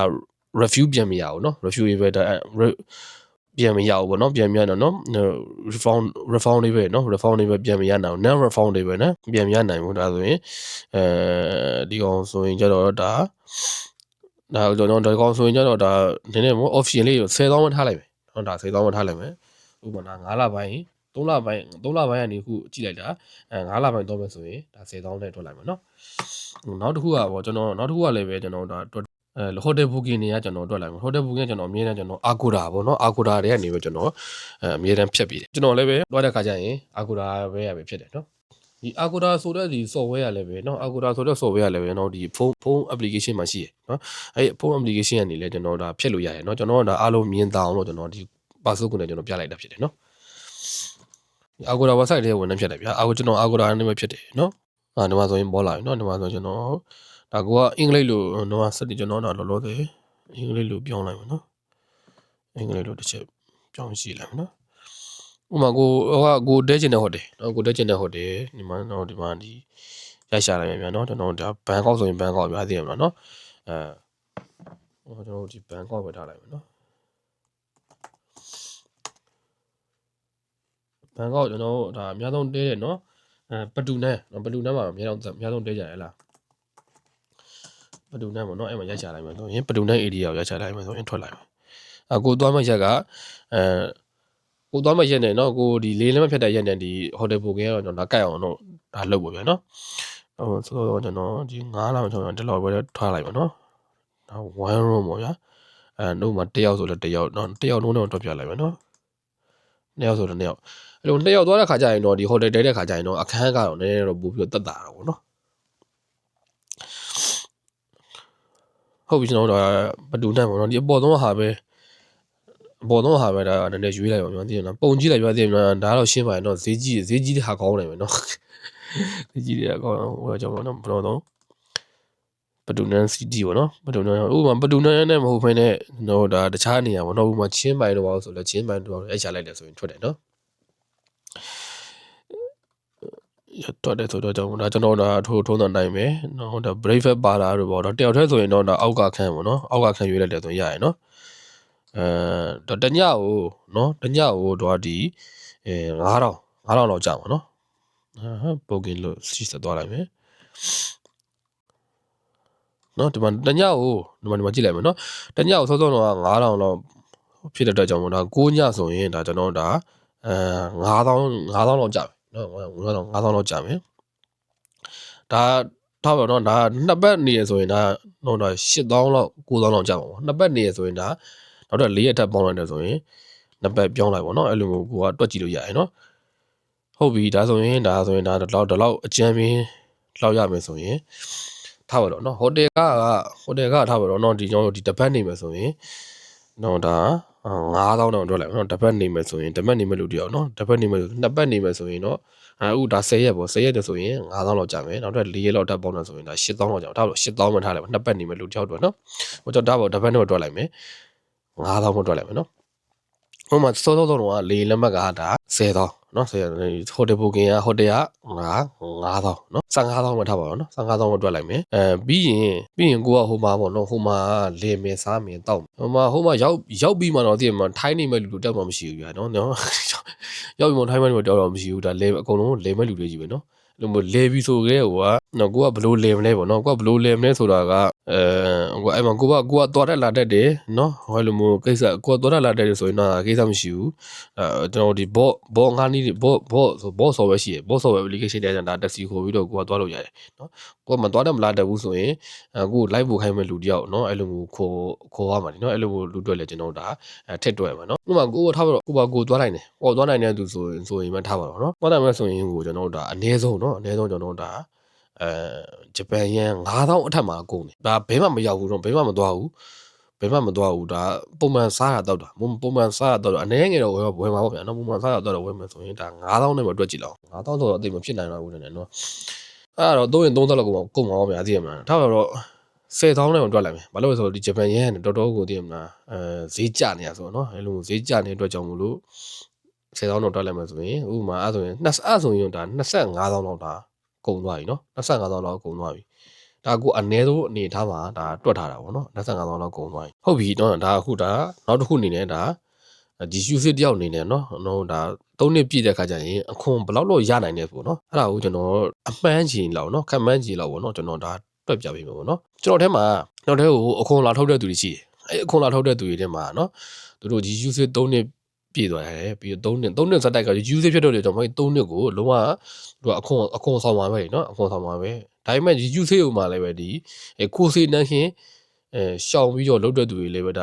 review ပြန်မရဘူးနော် review ရေးပဲဒါပြန်မရဘူးပေါ့နော်ပြန်မရတော့နော် refund တွေပဲနော် refund တွေပဲပြန်မရနိုင်ဘူး non refund တွေပဲနော်ပြန်မရနိုင်ဘူးဒါဆိုရင်ဒီကောင်ဆိုရင်ကျတော့ဒါကျွန်တော်ဒီကောင်ဆိုရင်ကျတော့ဒါနည်းနည်းမို့ option လေးကို10,000ပဲထားလိုက်မယ်နော်ဒါ10,000ပဲထားလိုက်မယ်ဥပမာ9လပိုင်း3လပိုင်းကနေခုကြည့်လိုက်တာ9လပိုင်းတော့မယ်ဆိုရင်ဒါ10,000နဲ့ထွက်လိုက်မယ်နော်နောက်တစ်ခုကပေါ့ကျွန်တော်နောက်တစ်ခုကလည်းပဲကျွန်တော်ဒါဟိုတယ် booking တွေကကျွန်တော်တွက်လိုက်မယ်ဟိုတယ် booking ကကျွန်တော်အမြဲတမ်းကျွန်တော် Agoda ပေါ့နော် Agoda တွေကနေပဲကျွန်တော်အမြဲတမ်းဖြတ်ပြီးတယ်ကျွန်တော်လည်းပဲတွက်တဲ့ခါကျရင် Agoda ပဲရပဲဖြစ်တယ်နော်ဒီ Agoda ဆိုတဲ့ဒီ software ကလည်းပဲနော် Agoda ဆိုတဲ့ software ကလည်းပဲနော်ဒီဖုန်း application မှာရှိရနော်အဲ့ဖုန်း application ကနေလည်းကျွန်တော်ဒါဖြတ်လို့ရတယ်နော်ကျွန်တော်ဒါအားလုံးမြင်သာအောင်လို့ကျွန်တော်ဒီ password ကိုလည်းကျွန်တော်ပြလိုက်တာဖြစ်တယ်နော်ဒီ Agoda website ထဲဝင်နေဖြစ်တယ်ဗျာကျွန်တော် Agoda နဲ့ပဲဖြစ်တယ်နော်ဒီမှာဆိုရင်ပေါ်လာပြီနော်ဒီမှာဆိုကျွန်တော်ဒါကအင်္ဂလိပ်လိုတော့စတင်ကျွန်တော်တော့လောလောဆယ်အင်္ဂလိပ်လိုပြောင်းလိုက်မယ်နော်အင်္ဂလိပ်လိုတစ်ချက်ပြောင်းကြည့်လိုက်မယ်နော်ဥပမာကိုတဲချင်တဲ့ဟိုတယ်နော်ကိုတဲချင်တဲ့ဟိုတယ်ဒီမှာတော့ဒီမှာဒီရိုက်ရှာလိုက်မယ်ဗျာနော်ကျွန်တော်ဒါဘန်ကောက်ဆိုရင်ဘန်ကောက်ပြသိရမှာနော်ကျွန်တော်ဒီဘန်ကောက်ပဲထားလိုက်မယ်နော်ဘန်ကောက်ကျွန်တော်ဒါအများဆုံးတဲတယ်နော်ပတူနန်းမှာအများဆုံးတဲကြရလားပတူနန်းပေါ့နော်အဲ့မှာရိုက်ချလိုက်မယ်ဆိုရင်ပတူနန်း area ကိုရိုက်ချလိုက်မယ်ဆိုရင်ထွက်လာမယ်ကိုသွားမဲ့ရက်ကကိုသွားမဲ့ရက်နဲ့နော်ကိုဒီလေးလည်းမဖြတ်တဲ့ရက်နဲ့ဒီဟိုတယ်ပိုကင်းကတော့ကျွန်တော်ဒါကြိုက်အောင်တော့ဒါလုပ်ပါဗျာနော်ဆိုတော့ကျွန်တော်ဒီ9လောက်ကျွန်တော်ဒီလောက်ပဲထားလိုက်ပါနော်ဒါ one room ပေါ့ဗျာတို့မှာတယောက်ဆိုတော့တယောက်နော်တယောက်လုံးတော့တွက်ပြလိုက်မယ်နော်နှစ်ယောက်ဆိုတော့နှစ်ယောက်အဲ့လိုနှစ်ယောက်သွားတဲ့ခါကျရင်တော့ဒီဟိုတယ်တဲတဲ့ခါကျရင်တော့အခန်းကတော့နည်းနည်းတော့ပို့ပြီးတက်တာတော့ဗောနော်ဟုတ်ပြီကျွန်တော်တို့ဘတူနဲ့ပေါ့နော်ဒီအပေါ်ဆုံးဟာပဲဒါနည်းနည်းရွေးလိုက်ပါကျွန်တော်သိရနော်ပုံကြည့်လိုက်ပြသိရနော်ဒါတော့ရှင်းပါတယ်နော်ဈေးကြီးတဲ့ဟာကောင်းတယ်ပဲနော်ဈေးကြီးတဲ့ဟာကောင်းဟိုကြောင့်ပေါ့နော်ဘယ်လိုတော့ဘတူနန်စီတီပေါ့နော်ဘတူနန်ဥပမာဘတူနန်နဲ့မဟုတ်ဘဲနဲ့တော့ဒါတခြားနေရာပေါ့နော်ဥပမာချင်းပိုင်တော့ပါဆိုလဲချင်းပိုင်တော့အဲ့ချလိုက်တယ်ဆိုရင်ထွက်တယ်နော်ထွက်တယ်ဆိုတော့ကြောင့်ဒါကျွန်တော်ဒါထုံးစံတိုင်းပဲနော်ဒါ breakfast ပါတာတို့ပေါ့နော်တယောက်တည်းဆိုရင်တော့ဒါအောက်ကခန်းပေါ့နော်အောက်ကခန်းရွေးလိုက်တယ်ဆိုရင်ရရနော်တော့တညတော့ဒီ9000လောက်ကြာပါနော်ပိုကင်လို့စီးဆက်သွားလိုက်မယ်နော်ဒီမှာတညကိုဒီမှာကြည့်လိုက်မယ်နော်တညကိုစောစောတော့9000လောက်ဖြစ်တဲ့အတွက်ကြောင့်မို့ဒါ9ညဆိုရင်ဒါကျွန်တော်ဒါ9000လောက်ကြာပြီနော်9000လောက်ကြာမယ်ဒါထားပါတော့ဒါနှစ်ပတ်နေရဆိုရင်ဒါတော့ဒါ8000လောက်9000လောက်ကြာပါဘောနှစ်ပတ်နေရဆိုရင်ဒါနောက်တော့4ရက်ထပ်ပေါင်းလိုက်တယ်ဆိုရင်နှစ်ပတ်ပြောင်းလိုက်ပါတော့အဲ့လိုမျိုးကိုကတွက်ကြည့်လို့ရတယ်နော်ဟုတ်ပြီဒါဆိုရင်ဒါတော့အကြမ်းပြင်းလောက်ရမယ်ဆိုရင် ထားပါတော့နော်ဟိုတယ်ကထားပါတော့နော်ဒီကျွန်တော်တို့ဒီတစ်ပတ်နေမယ်ဆိုရင်နော်ဒါ9000တောင်တွက်လိုက်နော်တစ်ပတ်နေမယ်ဆိုရင်တစ်ပတ်နေမယ်လို့တယောက်နော်တစ်ပတ်နေမယ်နှစ်ပတ်နေမယ်ဆိုရင်တော့အခုဒါ10ရက်ပေါ့10ရက်တည်းဆိုရင်9000လောက်ကြာမယ်နောက်ထပ်4ရက်လောက်ထပ်ပေါင်းတယ်ဆိုရင်ဒါ8000လောက်ကြာထားလို့8000မှထားလိုက်ပါနှစ်ပတ်နေမယ်လို့တယောက်တော့နော်ဟိုကျွန်တော်ဒါပေါ့တစ်ပတ်နဲ့တွက်လိုက်မယ်9000မှတွက်လိုက်မယ်နော်ဟိုမှာစောတော့လေလက်မှတ်ကဒါ10,000နော်ဟိုတယ်ဘုကင်ကဟိုတယ်က9000နော်15000မှထားပါတော့နော်15000မှတွက်လိုက်မယ်ပြီးရင်ကိုကဟိုမှာပေါ့နော်ဟိုမှာလေမယ်စားမယ်တောက်ဟိုမှာရောက်ပြီးမှတော့သိရမှာထိုင်းနေမဲ့လူတက်မှမရှိဘူးဗျာနော်ရောက်ပြီးမှထိုင်းမဲ့လူတက်တော့မရှိဘူးဒါလေအကုန်လုံးလေမဲ့လူတွေကြီးပဲနော်လို့မလေပြီးဆိုခဲ့ဟိုကနော်ကိုကဘလို့လေမလဲပေါ့နော်ကိုကဘလို့လေမလဲဆိုတာကကိုအဲ့မှာကိုကသွားတက်လာတတ်တယ်နော်ဟိုလိုမျိုးကိစ္စကိုကသွားတက်လာတတ်တယ်ဆိုရင်တော့ကိစ္စမရှိဘူးကျွန်တော်ဒီဘောငါးနီးဘောဆော်ပဲရှိရဘောဆော်ပဲ application တဲ့ဒါတက်စီခေါ်ပြီးတော့ကိုကသွားလို့ရတယ်နော်ကိုကမသွားတတ်မလားတက်ဘူးဆိုရင်ကို live ပို့ခိုင်းမဲ့လူတယောက်နော်အဲ့လိုမျိုးခေါ်ရမှာနော်အဲ့လိုမျိုးလူတွေ့လဲကျွန်တော်ဒါထက်တွဲမှာနော်ဥပမာကိုထားပါတော့ကိုသွားနိုင်တယ်ကိုသွားနိုင်တဲ့သူဆိုရင်မှထားပါတော့နော်သွားနိုင်မဲ့ဆိုရင်ကိုကျွန်တော်ဒါအနည်းဆုံးနော်အနည်းဆုံးကျွန်တော်ဒါဂျပန်ယန်9000အထက်မှာအကုန်တယ်ဒါဘဲမှမရောက်ဘူးတော့ဘဲမှမသွားဘူးဒါပုံမှန်စားရတော့တာပုံမှန်စားရတော့အနည်းငယ်တော့ဝယ်မှာပေါ့ဗျာနော်ပုံမှန်စားရတော့ဝယ်မယ်ဆိုရင်ဒါ9000နဲ့ပဲတွက်ကြည့်လောက်9000ဆိုတော့အသိမဖြစ်နိုင်တော့ဘူးနဲ့နော်အဲ့တော့3ရင်30လောက်ကုန်ပါဗျာသိရမလားထားတော့10,000နဲ့တွက်လိုက်မယ်ဘာလို့လဲဆိုတော့ဒီဂျပန်ယန်တော်တော်ကိုသိရမလားဈေးကျနေရဆိုနော်အဲ့လိုဈေးကျနေတဲ့အတွက်ကြောင့်မို့လို့10,000တော့တွက်လိုက်မယ်ဆိုရင်ဥပမာအဲ့ဆိုရင်ဒါ25,000လောက်ဒါကုန်သွားပြီနော်25,000လောက်ကုန်သွားပြီဒါကိုအနည်းဆုံးအနေထားမှာဒါတွက်ထားတာပေါ့နော်25,000လောက်ကုန်သွားပြီဟုတ်ပြီနော်ဒါအခုဒါနောက်တစ်ခုအနေနဲ့ဒါဒီ user တယောက်အနေနဲ့နော်ဒါ3နှစ်ပြည့်တဲ့ခါကျရင်အခွန်ဘယ်လောက်လို့ရနိုင်လဲဆိုနော်အဲ့ဒါကိုကျွန်တော်အမှန်းချင်လောက်နော်ခက်မှန်းချင်လောက်ပေါ့နော်ကျွန်တော်ဒါတွက်ပြပေးမယ်ပေါ့နော်ကျွန်တော်ထဲမှာနောက်ထဲကိုအခွန်လာထုတ်တဲ့သူတွေရှိတယ်အဲ့အခွန်လာထုတ်တဲ့သူတွေထဲမှာနော်သူတို့ဒီ user 3နှစ်ပြည့်သွားတယ်ပြီးတော့3နှစ်စတိုက်က user ဖြစ်တော့တယ်ကျွန်တော်3နှစ်ကိုလုံးဝသူကအခွန်ဆောင်ပါပဲနော်အခွန်ဆောင်ပါပဲဒါပေမဲ့ user ဥမှာလည်းပဲဒီကိုစေနှန်းခင်ရှောင်ပြီးတော့လုတ်တဲ့သူတွေလည်းပဲဒ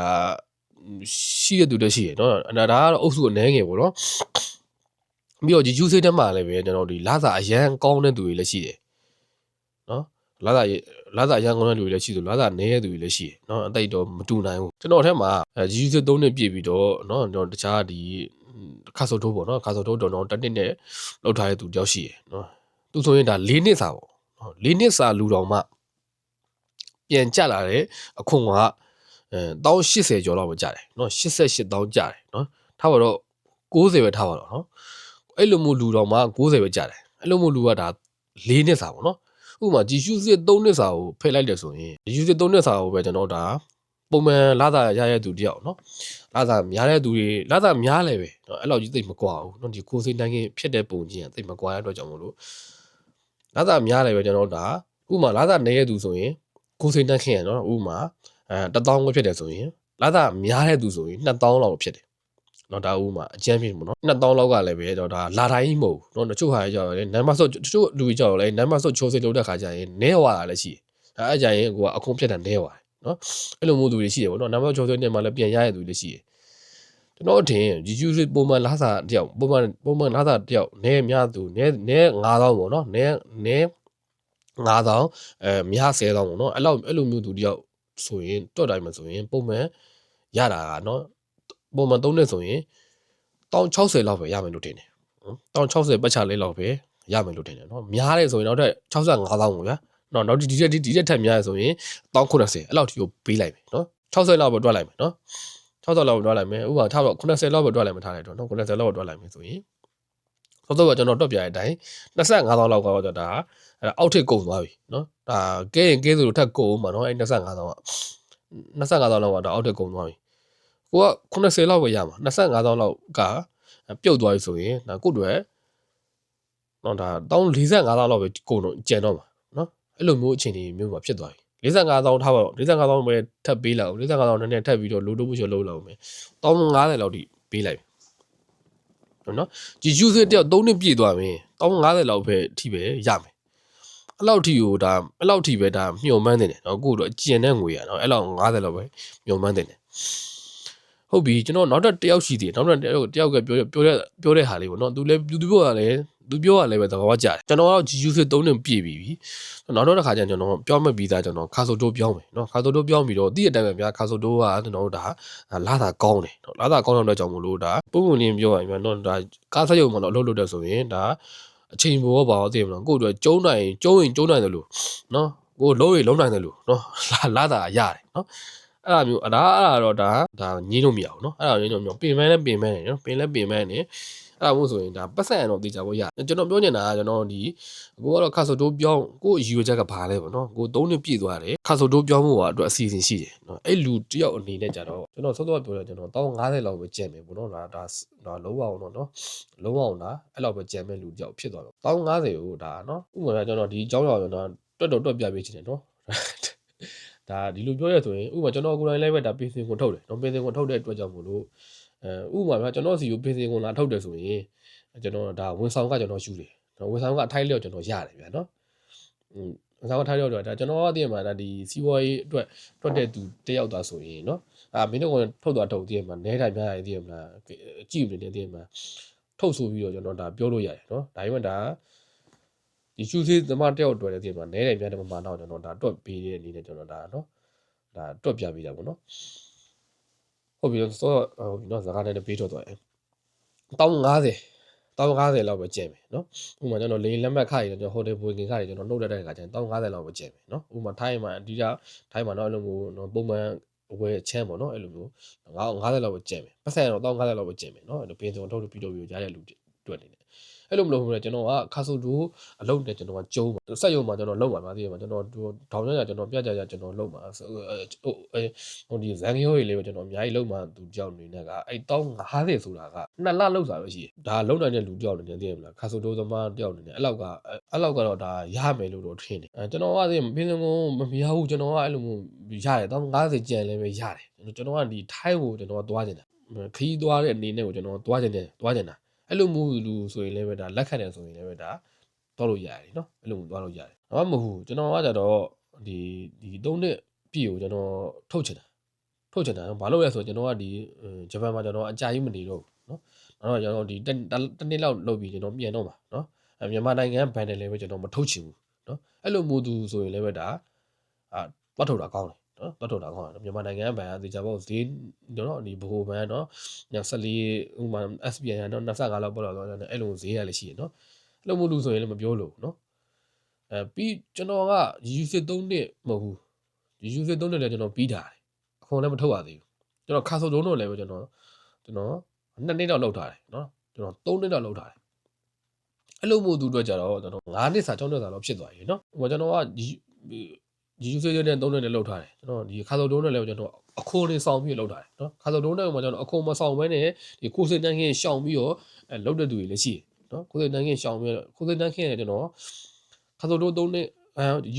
ါရှိတဲ့သူတွေရှိရနော်ဒါကတော့အုပ်စုအနှဲငယ်ပေါ့နော်ပြီးတော့ဒီ user တက်မှာလည်းပဲကျွန်တော်ဒီလာစာအရန်ကောင်းတဲ့သူတွေလည်းရှိတယ်နော်လာစာအရန်ကောင်းတဲ့လူတွေလည်းရှိတယ်လာစာနည်းတဲ့သူတွေလည်းရှိတယ်နော်အတိတ်တော့မတူနိုင်ဘူးကျွန်တော်ထဲမှာuser 3နှစ်ပြည့်ပြီးတော့နော်ကျွန်တော်တခြားဒီခါဆိုတိုးပေါ့နော်ခါဆိုတိုးတော့တစ်နှစ်နဲ့လောက်ထားတဲ့သူတယောက်ရှိရနော်သူဆိုရင်ဒါ4နှစ်စာပေါ့နော်4နှစ်စာလူတော်မှပြန်ကြလာတဲ့အခွန်က1080ကျော်လောက်ပဲကြတယ်နော်88,000ကြတယ်နော်ထားပါတော့90ပဲထားပါတော့နော်အဲ့လိုမျိုးလူတော်မှ90ပဲကြတယ်အဲ့လိုမျိုးလူကဒါ4နှစ်စာပေါ့နော်ဥပမာဒီယူစစ်3နှစ်စာကိုဖယ်လိုက်တယ်ဆိုရင်ဒီယူစစ်3နှစ်စာကိုပဲကျွန်တော်ဒါပုံမှန်လာစာရတဲ့သူတယောက်နော်လာစာများတဲ့သူတွေလာစာများလဲပဲနော်အဲ့လောက်ကြီးသိမကွာဘူးနော်ဒီကိုစိတ်တိုင်းကြီးဖြစ်တဲ့ပုံကြီးကသိမကွာရတဲ့အတွက်ကြောင့်မို့လို့လာစာများလဲပဲကျွန်တော်ဒါဥပမာလာစာနည်းတဲ့သူဆိုရင်ကိုစိတ်တိုင်းခင်ရနော်ဥပမာ1000ပဲဖြစ်တယ်ဆိုရင်လာစာများတဲ့သူဆိုရင်2000လောက်ဖြစ်တယ်နော်ဒါဥမာအကျန်းဖြစ်ပေါ့နော်2000လောက်ကလည်းပဲတော့ဒါလာတိုင်းမဟုတ်နော်တချို့ဟာကြောက်တယ်နံပါတ်ဆုပ်တချို့လူကြီးကြောက်တယ်နံပါတ်ဆုပ်ချိုးစိလုပ်တဲ့ခါကျရင်နဲဝါတာလည်းရှိတယ်အဲ့ကြရင်ကိုကအခုံးဖြတ်တာနဲဝါတယ်နော်အဲ့လိုမျိုးသူတွေရှိတယ်ပေါ့နော်နံပါတ်ချိုးစိနဲ့မှလည်းပြန်ရရတဲ့သူတွေရှိတယ်ကျွန်တော်အထင်ဒီယူစစ်ပုံမှန်လာစာတယောက်ပုံမှန်လာစာတယောက်နဲများသူနဲ9000ပေါ့နော်နဲ9000များ10,000ပေါ့နော်အဲ့လိုမျိုးသူတယောက်ဆိုရင်တွတ်တိုင်းမှာဆိုရင်ပုံမှန်ရတာကနော်ပုံမှန်3နှစ်ဆိုရင်1060လောက်ပဲရမယ်လို့ထင်တယ်1060ပတ်ချလေးလောက်ပဲရမယ်လို့ထင်တယ်နော်များတယ်ဆိုရင်နောက်ထပ်65,000ပေါ့ဗျာနော်နောက်ဒီထက်များရဆိုရင်1080အဲ့လောက်ထိကိုပေးလိုက်မယ်နော်60လောက်ပဲတွက်လိုက်မယ်နော်60လောက်ပဲတွက်လိုက်မယ်ဥပမာထားတော့80လောက်ပဲတွက်လိုက်မှထားလိုက်တော့နော်80လောက်ပဲတွက်လိုက်မယ်ဆိုရင်သောတော့ကျွန်တော်တွက်ပြတဲ့အတိုင်း25,000လောက်ကတော့ဒါအောက်ထစ်ကုန်သွားပြီနော်ဒါကဲရင်ဆိုလို့ထပ်ကုန်မှာနော်အဲ့25,000လောက်ကဒါအောက်ထစ်ကုန်သွားပြီကိုက80လောက်ပဲရမှာ25,000လောက်ကပြုတ်သွားပြီဆိုရင်ဒါကိုယ့်အတွက်နော်ဒါ45,000လောက်ပဲကုန်တော့ကျန်တော့မှာနော်အဲ့လိုမျိုးအခြေအနေမျိုးမှာဖြစ်သွားပြီ45,000ထားပါတော့45,000ပဲထပ်ပေးလိုက်အောင်45,000နဲ့ထပ်ပြီးတော့လိုတိုးဖို့ချလုပ်လောက်မယ်150,000လောက်ထိပေးလိုက်နော်ဒီ user တယောက်3နှစ်ပြည့်သွားပြီ150,000လောက်ပဲအထိပဲရမယ်အဲ့လောက်ထိကိုဒါအဲ့လောက်ထိပဲဒါမျှော်မှန်းနေတယ်နော်ကိုတို့အကျင်တဲ့ငွေရနော်အဲ့လောက်50လောက်ပဲမျှော်မှန်းနေတယ် ဟုတ်ပြီကျွန်တော်နောက်တစ်ယောက်ရှိသေးတယ်နောက်တစ်ယောက်ကပြောတဲ့ဟာလေးပေါ့နော်သူလည်းသူပြောရလဲသူပြောရလဲပဲသဘောကျတယ်ကျွန်တော်ကတော့ GU စစ်3နှစ်ပြည့်ပြီနောက်တော့တစ်ခါကျရင်ကျွန်တော်ပြောမဲ့ပြီးသားကျွန်တော်ခါဆိုတိုးပြောင်းမယ်နော်ခါဆိုတိုးပြောင်းပြီးတော့တည့်တဲ့အတိုင်းပဲဗျာခါဆိုတိုးကကျွန်တော်တို့ဒါလာတာကောင်းတယ်နော်လာတာကောင်းတဲ့အတွက်ကြောင့်မလို့ဒါပုံပုံလင်းပြောရရင်ဗျာနော်ဒါကားဆက်ရုံမှာတော့အလုပ်လုပ်တဲ့ဆိုရင်ဒါအချိန်ဘောပါတော့သိမလားကိုယ့်အတွက်ကျုံးနိုင်တယ်လို့နော်ကိုလုံးရင်လုံးနိုင်တယ်လို့နော်လာတာရတယ်နော်အဲ့လိုမျိုးအဲ့ဒါတော့ဒါညင်းလို့မရဘူးเนาะအဲ့ဒါညင်းလို့မရပင်မနဲ့ပင်မနဲ့เนาะပင်လဲပင်မနဲ့အဲ့ဒါမို့ဆိုရင်ဒါပတ်စံတော့တေချာဖို့ရကျွန်တော်ပြောနေတာကကျွန်တော်ဒီကိုကတော့ခါဆိုတိုးပြောင်းကိုအယူချက်ကဘာလဲပေါ့เนาะကို3နှစ်ပြည့်သွားတယ်ခါဆိုတိုးပြောင်းဖို့အတွက်အစီအစဉ်ရှိတယ်เนาะအဲ့လူတယောက်အနေနဲ့ကြတော့ကျွန်တော်စောစောပြောတယ်ကျွန်တော်150လောက်ပဲကျန်မယ်ပေါ့เนาะဒါလုံးဝအောင်တော့เนาะလုံးဝအောင်ဒါအဲ့လောက်ပဲကျန်မဲ့လူတယောက်ဖြစ်သွားတော့150ကိုဒါเนาะဥပမာကျွန်တော်ဒီအကြောင်းအရာကျွန်တော်တွက်ပြပေးချင်တယ်เนาะဒါဒီလိုပြောရဆိုရင်ဥပမာကျွန်တော်ကိုယ်တိုင်လည်းပဲဒါပင်စင်ကိုထုတ်တယ်နော်ပင်စင်ကိုထုတ်တဲ့အတွက်ကြောင့်မို့လို့ဥပမာဗျာကျွန်တော်စီကိုပင်စင်ကိုလာထုတ်တယ်ဆိုရင်ကျွန်တော်ဒါဝန်ဆောင်ကကျွန်တော်ယူတယ်နော်ဝန်ဆောင်ကအထိုက်လျော့ကျွန်တော်ရတယ်ဗျာနော်ဝန်ဆောင်ကအထိုက်လျော့တော့ဒါကျွန်တော်အသိမှာဒါဒီစီးပွားရေးအတွက်တွက်တဲ့သူတယောက်သားဆိုရင်နော်မင်းတို့ကထုတ်သွားထုတ်သိရမှာနဲတိုင်းများရသိရမလားကြည့်နေတယ်သိရမှာထုတ်ဆိုပြီးတော့ကျွန်တော်ဒါပြောလို့ရတယ်နော်ဒါပေမဲ့ဒါဒီရှူသေးသမားတယောက်တွေ့တယ်သိမှာနဲတယ်ပြန်တယ်မှာတော့ကျွန်တော်ဒါတွက်ပေးတဲ့အနေနဲ့ကျွန်တော်ဒါနော်ဒါတွက်ပြပေးတာပေါ့နော်ဟုတ်ပြီဆိုတော့နော်စကားနဲ့ပေးတော့တယ်1050လောက်ပဲကျန်မယ်နော်ဥပမာကျွန်တော်လေလက်မှတ်ခရည်ကျွန်တော်ဟိုတယ်ဘွေကင်ခရည်ကျွန်တော်နှုတ်တဲ့ခါကျရင်1050လောက်ပဲကျန်မယ်နော်ဥပမာထိုင်းမှာအဓိကထိုင်းမှာတော့အဲ့လိုမျိုးနော်ပုံမှန်ဝယ်ချမ်းပေါ့နော်အဲ့လိုမျိုး50လောက်ပဲကျန်မယ်ပတ်စံတော့1050လောက်ပဲကျန်မယ်နော်အဲ့လိုပင်စုံထုတ်ပြီးတော့ကြားတဲ့လူတွေ့နေတယ်အဲ့လိုမလုပ်ဘူးလေကျွန်တော်ကခါဆိုတူအလုပ်နဲ့ကျွန်တော်ကကျုံးပါစက်ရုံမှာကျွန်တော်လုပ်ပါသိရမှာကျွန်တော်ထောင်ရကျွန်တော်ပြကြကျွန်တော်လုပ်ပါဟိုဒီဇန်ရိုးတွေလေးပဲကျွန်တော်အများကြီးလုပ်မှသူတယောက်အနေနဲ့ကအဲ့1050ဆိုတာက2လလောက်စာပဲရှိတယ်ဒါလုံနိုင်တဲ့လူတယောက်အနေနဲ့သိရမလားခါဆိုတိုးသမားတယောက်အနေနဲ့အဲ့လောက်ကတော့ဒါရမယ်လို့တော့ထင်တယ်ကျွန်တော်ကသိပင်စင်ကိုမရဘူးကျွန်တော်ကအဲ့လိုမျိုးရတယ်1050ကျန်လည်းပဲရတယ်ကျွန်တော်ကဒီထိုင်းကိုကျွန်တော်သွားနေတာခီးသွားတဲ့အနေနဲ့ကိုကျွန်တော်သွားနေတာအဲ့လိုမျိုးလူဆိုရင်လည်းပဲဒါလက်ခံတယ်ဆိုရင်လည်းပဲဒါသွားလို့ရတယ်နော်အဲ့လိုမျိုးသွားလို့ရတယ်ဘာမှမဟုတ်ဘူးကျွန်တော်ကကြတော့ဒီ3နှစ်ပြည့်ကိုကျွန်တော်ထုတ်ချင်တာဘာလို့လဲဆိုတော့ကျွန်တော်ကဒီဂျပန်မှာကျွန်တော်အကြာကြီးမနေတော့ဘူးနော်အဲ့တော့ကျွန်တော်ဒီတစ်နှစ်လောက်လုပ်ပြီးကျွန်တော်ပြန်တော့မှာနော်မြန်မာနိုင်ငံဘန်တယ်လည်းပဲကျွန်တော်မထုတ်ချင်ဘူးနော်အဲ့လိုမျိုးသူဆိုရင်လည်းပဲဒါသွားထုတ်တာကောင်းတယ်နော်သွားထုတ်တာကောင်းတယ်မြန်မာနိုင်ငံဘန်ကသေချာပေါ့ဈေးနော်ဒီဘိုဘန်နော်14ဥမာ SPN ကတော့25လောက်ပေါ့တော့အဲ့လိုဈေးရလည်းရှိရနော်အဲ့လိုမျိုးလူဆိုရင်လည်းမပြောလို့နော်ပြီးကျွန်တော်က UC 3နှစ်မဟုတ်ဘူး UC 3နှစ်လည်းကျွန်တော်ပြီးတာတယ်အခွန်လည်းမထုတ်ရသေးဘူးကျွန်တော်ခါဆိုတုံးတော့လည်းပဲကျွန်တော်2နှစ်တော့လောက်ထားတယ်နော်ကျွန်တော်3နှစ်တော့လောက်ထားတယ်အဲ့လိုမျိုးသူတို့ကြတော့ကျွန်တော်9နှစ်စာ6နှစ်စာလောက်ဖြစ်သွားပြီနော်ဟိုကျွန်တော်ကUC နဲ့3နှစ်နဲ့လောက်ထားတယ်ကျွန်တော်ဒီခါဆိုတုံးနဲ့လည်းကျွန်တော်အခွန်တွေဆောင်ပြီးလောက်ထားတယ်နော်ခါဆိုတုံးနဲ့မှာကျွန်တော်အခွန်မဆောင်ဘဲနဲ့ဒီကိုစိတ်တန်းခင်းရှောင်ပြီးတော့လောက်တဲ့သူတွေလည်းရှိတယ်နော်ကိုစိတ်တန်းခင်းရှောင်ပြီးတော့ကိုစိတ်တန်းခင်းနဲ့ကျွန်တော်ခါဆိုတုံး3နှစ်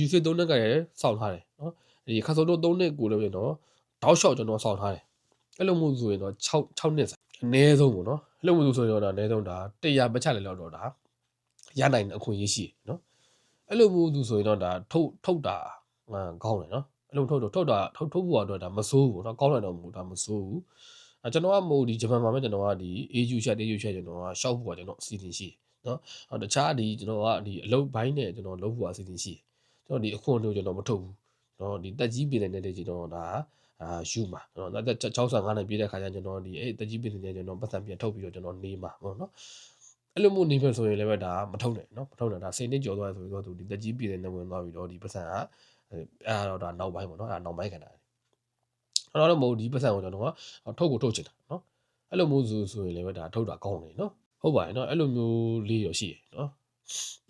UC 3နှစ်ကလည်းစောင့်ထားတယ်နော်ဒီခါဆိုတုံး3နှစ်ကိုလည်းကျွန်တော်တောက်လျှောက်ကျွန်တော်စောင့်ထားတယ်အဲ့လိုမျိုးဆိုရင်တော့6နှစ်အနည်းဆုံးပေါ့နော်အဲ့လိုမျိုးဆိုရင်တော့အနည်းဆုံးဒါ100ပတ်ချလည်းလောက်တော့ဒါရနိုင်တဲ့အခွင့်အရေးရှိတယ်နော်အဲ့လိုမျိုးသူဆိုရင်တော့ဒါထုတ်တာကောင်းတယ်နော်အဲ့လိုထုတ်ဖို့အတွက်ဒါမစိုးဘူးနော်ကောင်းတယ်တော့မဟုတ်ဒါမစိုးဘူးကျွန်တော်ကမို့ဒီဂျပန်မှာပဲကျွန်တော်ကဒီ AU ချက်ကျွန်တော်ကရှောက်ဖို့ကကျွန်တော်အစီအစဉ်ရှိတယ်နော်တခြားဒီကျွန်တော်ကဒီအလုပ်ဘိုင်းနဲ့ကျွန်တော်လုပ်ဖို့အစီအစဉ်ရှိတယ်ကျွန်တော်ဒီအခွန်တို့ကျွန်တော်မထုတ်ဘူးနော်ဒီတက်ကြီးပြည်နေတဲ့ကျွန်တော်ဒါယူမှာနော်တက်65နဲ့ပြည့်တဲ့ခါကျကျွန်တော်ဒီတက်ကြီးပြည်နေတဲ့ကျွန်တော်ပတ်စံပြန်ထုတ်ပြီးတော့ကျွန်တော်နေမှာပေါ့နော်အဲ့လိုမျိုးနေမယ်ဆိုရင်လည်းပဲဒါမထုတ်နဲ့နော်မထုတ်နဲ့ဒါ10နှစ်ကျော်သွားဆိုပြီးတော့သူဒီတက်ကြီးပြည်နေဝင်သွားပြီးတော့ဒီပတ်စံကအဲ့တော့ဒါနောက်ပိုင်းပေါ့နော်အဲ့နောက်ပိုင်းခဏတယ်အဲ့တော့မဟုတ်ဒီပတ်စံကိုကျွန်တော်ကထုတ်ချင်တာနော်အဲ့လိုမျိုးဆိုရင်လည်းပဲဒါထုတ်တာကောင်းတယ်နော်ဟုတ်ပါတယ်နော်အဲ့လိုမျိုးလေးရရှိရနော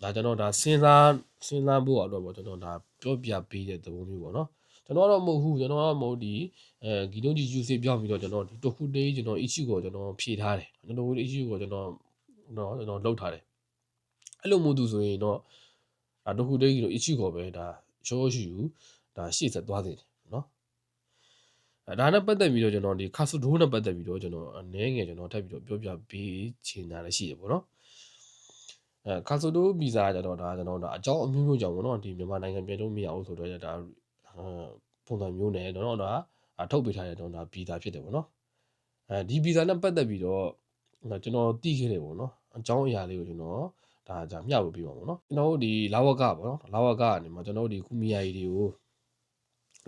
်ဒါကျွန်တော်ဒါစဉ်းစားဖို့အတွက်ပေါ့ကျွန်တော်ဒါပြောပြပေးတဲ့သဘောမျိုးပေါ့နော်ကျွန်တော်တော့မဟုတ်ဘူးကျွန်တော်ကမဟုတ်ဒီဂီတုံးကြီးယူစေးပြောင်းပြီးတော့ကျွန်တော်ဒီတခုတေးကျွန်တော် issue ကိုကျွန်တော်ဖြည့်ထားတယ်ကျွန်တော် issue ကိုကျွန်တော်လုပ်ထားတယ်အဲ့လိုမျိုးသူဆိုရင်တော့ဒါတခုတေးကြီးတော့ issue ကိုပဲဒါရောရှိဘူးဒါရှေ့ဆက်သွားသေးတယ်နော်ဒါနဲ့ပတ်သက်ပြီးတော့ကျွန်တော်ဒီခါဆူဒိုးနဲ့ပတ်သက်ပြီးတော့ကျွန်တော်အနေငယ်ကျွန်တော်ထပ်ပြီးတော့ပြောပြပေးချင်တာလည်းရှိတယ်ပေါ့နော်ခါဆိုတိုဗီဇာကြတော့ဒါကျွန်တော်ဒါအကြောင်းအမျိုးမျိုးကြောင့်ပေါ့နော်ဒီမြန်မာနိုင်ငံပြည်လို့မရဘူးဆိုတော့ဒါပုံစံမျိုးနဲ့တော့ဒါထုတ်ပေးထားတဲ့တော့ဒါဗီဇာဖြစ်တယ်ပေါ့နော် ဒီဗီဇာနဲ့ပတ်သက်ပြီးတော့ကျွန်တော်သိခဲ့တယ်ပေါ့နော်အကြောင်းအရာလေးကိုကျွန်တော်ဒါじゃမျှဝေပေးပါပေါ့နော်ကျွန်တော်တို့ဒီလာဝကပေါ့နော်လာဝကကနေမှာကျွန်တော်တို့ဒီကုမီယာကြီးတွေကို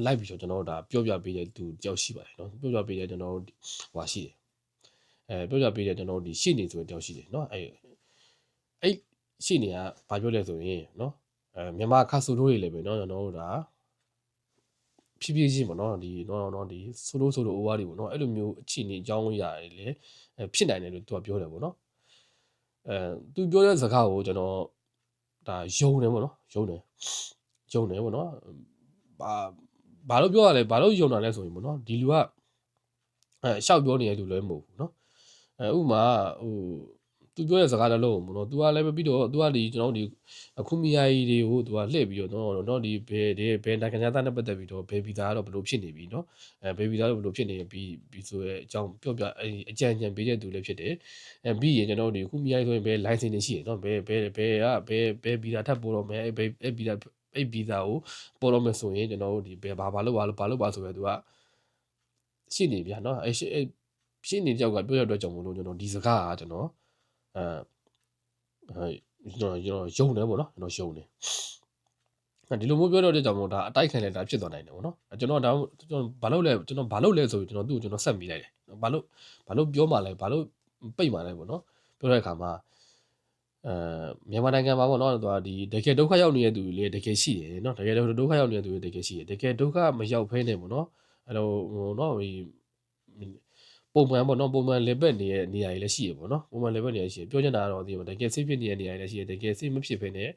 လိုက်ပြီးတော့ကျွန်တော်တို့ဒါပြောပြပေးတဲ့သူတယောက်ရှိပါတယ်နော်ပြောပြပေးတဲ့ကျွန်တော်တို့ဟွာရှိတယ်ပြောပြပေးတဲ့ကျွန်တော်တို့ဒီရှေ့နေဆိုတဲ့တယောက်ရှိတယ်နော်အဲ့ရှေ့နေကဘာပြောလဲဆိုရင်နော်မြန်မာခါဆိုတို့တွေလည်းပဲနော်ကျွန်တော်တို့ဒါဖြည်းဖြည်းချင်းပေါ့နော်ဒီဒီဆိုလိုအိုဝါးတွေပေါ့နော်အဲ့လိုမျိုးအခြေအနေအကြောင်းအရာတွေလည်းဖြစ်နိုင်တယ်လို့သူကပြောတယ်ပေါ့နော်သူပြောတဲ့စကားကိုကျွန်တော်ဒါယုံတယ်ပေါ့နော်ယုံတယ်ပေါ့နော်ဘာလို့ပြောရလဲဘာလို့ယုံတာလဲဆိုရင်ပေါ့နော်ဒီလူကရှောက်ပြောနေတဲ့လူလည်းမဟုတ်ဘူးနော်ဥပမာသူပြောတဲ့စကားတစ်လုံးပေါ့နော်သူကလည်းပြီးတော့သူကဒီကျွန်တော်တို့ဒီအခုမီယာကြီးတွေကိုသူကလှည့်ပြီးတော့နော်ဒီဘယ်နိုင်ငံသားနဲ့ပတ်သက်ပြီးတော့ဘယ်ဗီဇာကတော့ဘယ်လိုဖြစ်နေပြီနော်ဘယ်ဗီဇာတော့ဘယ်လိုဖြစ်နေပြီးဆိုရဲအကြောင်းပြောပြအကြံပေးတဲ့သူလည်းဖြစ်တယ်ပြီးရင်ကျွန်တော်တို့ဒီအခုမီယာကြီးဆိုရင်ဘယ် license တွေရှိရနော်ဘယ်ဗီဇာထပ်ပို့တော့မယ်အဲ့ဗီဇာကိုပေါ်တော့မယ်ဆိုရင်ကျွန်တော်တို့ဒီဘယ်ဘာလို့ပါဆိုရဲသူကရှိနေဗျာနော်အဲ့ရှင်းနေတယောက်ကပြောရတဲ့ကြောင့်မလို့ကျွန်တော်ဒီစကားကကျွန်တော်ကျွန်တော်ယုံတယ်ပေါ့နော်ကျွန်တော်ယုံတယ်ဒီလိုမျိုးပြောတော့တဲ့ကြောင့်မို့ဒါအတိုက်ခံလဲဒါဖြစ်သွားနိုင်တယ်ပေါ့နော်ကျွန်တော်ဒါကျွန်တော်ဘာလို့လဲဆိုပြီးကျွန်တော်သူ့ကိုကျွန်တော်ဆက်မိလိုက်တယ်ဘာလို့ပြောမှလဲဘာလို့ပိတ်မှလဲပေါ့နော်ပြောတဲ့အခါမှာမြန်မာနိုင်ငံမှာပေါ့နော်သူကဒီတကယ်ဒုက္ခရောက်နေတဲ့သူတွေလေတကယ်ရှိတယ်နော်တကယ်ဒုက္ခရောက်နေတဲ့သူတွေတကယ်ရှိတယ်တကယ်ဒုက္ခမရောက်ဖဲနဲ့ပေါ့နော်အဲ့လိုဟိုနော်ပုံမှန်ပေါ့နော်ပုံမှန်လေဘက်နေတဲ့နေရာတွေလည်းရှိရပေါ့နော်ပုံမှန်လေဘက်နေရာရှိရပြောချင်တာကတော့ဒီတကယ်စိတ်ဖြစ်နေတဲ့နေရာတွေလည်းရှိရတကယ်စိတ်မဖြစ်ဖဲနဲ့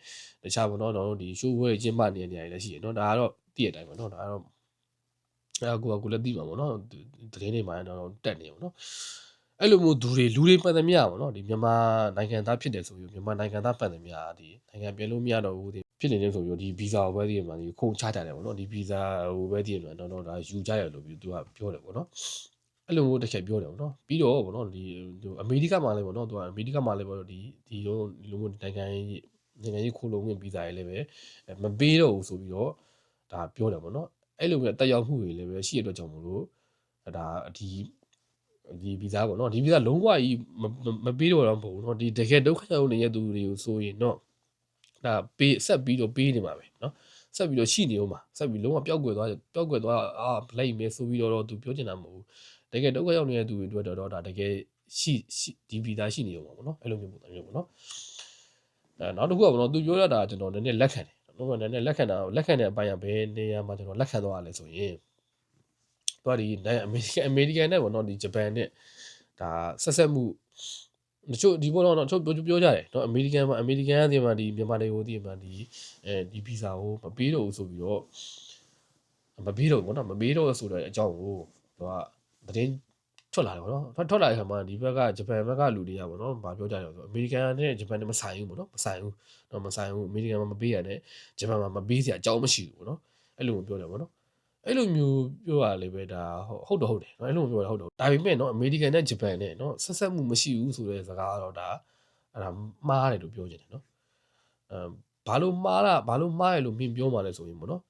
တခြားပေါ့နော်ဒီရှိုးဝဲကျင်းပနေတဲ့နေရာတွေလည်းရှိရနော်ဒါကတော့သိတဲ့အတိုင်းပေါ့နော်ဒါကတော့ကိုလည်းသိမှာပေါ့နော်သတင်းတွေမှာတော့တက်နေပေါ့နော်အဲ့လိုမျိုးလူတွေပတ်သက်မြပေါ့နော်ဒီမြန်မာနိုင်ငံသားဖြစ်တယ်ဆိုပြီးမြန်မာနိုင်ငံသားပတ်သက်မြဒီနိုင်ငံပြန်လို့မရတော့ဘူးဒီဖြစ်နေတဲ့ဆိုပြီးဒီဗီဇာကိုပဲဒီမှာဒီခုံချကြတယ်ပေါ့နော်ဒီဗီဇာကိုပဲဒီမှာတော့ဒါယူကြရလို့ပြီးသူကပြောတယ်ပေါ့နော်အဲ့လိုမျိုးတစ်ချက်ပြောတယ်ပေါ့နော်ပြီးတော့ပေါ့နော်ဒီအမေရိကမှာလည်းပေါ့နော်သူကအမေရိကမှာလည်းပေါ့ဒီလိုမျိုးနိုင်ငံရေးခိုးလုံဝင်ဗီဇာတွေလည်းပဲမပေးတော့ဘူးဆိုပြီးတော့ဒါပြောတယ်ပေါ့နော်အဲ့လိုမျိုးတက်ရောက်မှုတွေလည်းပဲရှိရတဲ့ကြောင့်မလို့ဒါဒီဗီဇာပေါ့နော်ဒီဗီဇာလုံးဝကြီးမပေးတော့တော့မဟုတ်ဘူးเนาะဒီတကယ်ဒုက္ခရောက်နေတဲ့သူတွေကိုဆိုရင်တော့ဒါဆက်ပြီးတော့ပေးနေမှာပဲเนาะဆက်ပြီးတော့ရှိနေဦးမှာဆက်ပြီးလုံးဝပျောက်ကွယ်သွားလိုက်မယ်ဆိုပြီးတော့သူပြောချင်တာမဟုတ်ဘူးတကယ်ဒုက္ခရောက်နေတဲ့သူတွေအတွက်တော့ဒါတကယ်ရှိဒီဗီဇာရှိနေဦးမှာပေါ့เนาะအဲ့လိုမျိုးပုံစံမျိုးပေါ့เนาะနောက်တစ်ခုကပေါ့เนาะသူပြောရတာကျွန်တော်နည်းနည်းလက်ခံတယ်တော့နည်းနည်းလက်ခံတဲ့အပိုင်းကဘယ်နေရာမှာကျွန်တော်လက်ခံသွားရလဲဆိုရင်တော့ဒီအမေရိကန်နဲ့ပေါ့နော်ဒီဂျပန်နဲ့ဒါဆက်ဆက်မှုတချို့ဒီပေါ်တော့ပြောကြတယ်နော်အမေရိကန်ကဒီမှာဒီမြန်မာတွေကိုဒီမှာဒီဗီဇာကိုမပေးတော့ဘူးဆိုပြီးတော့မပေးတော့ဘူးပေါ့နော်မပေးတော့ဆိုတဲ့အကြောင်းကိုသူကသတင်းထွက်လာတယ်ပေါ့နော်ထွက်လာတဲ့အခါမှာဒီဘက်ကဂျပန်ဘက်ကလူတွေကပေါ့နော်ဘာပြောကြလဲဆိုအမေရိကန်နဲ့ဂျပန်နဲ့မဆိုင်ဘူးပေါ့နော်မဆိုင်ဘူးအမေရိကန်မှာမပေးရတဲ့ဂျပန်မှာမပေးစရာအကြောင်းမရှိဘူးပေါ့နော်အဲ့လိုပြောတယ်ပေါ့နော်အဲ့လိုမျိုးပြောရလေပဲဒါဟုတ်တယ်နော်အဲ့လိုမျိုးပြောတာဟုတ်တယ်ဒါပေမဲ့နော်အမေရိကန်နဲ့ဂျပန်နဲ့နော်ဆက်ဆက်မှုမရှိဘူးဆိုတဲ့စကားကတော့ဒါအဲ့ဒါမှားတယ်လို့ပြောချင်တယ်နော်ဘာလို့မှားရလို့မြင်ပြောမှလဲဆိုရင်ပေါ့နော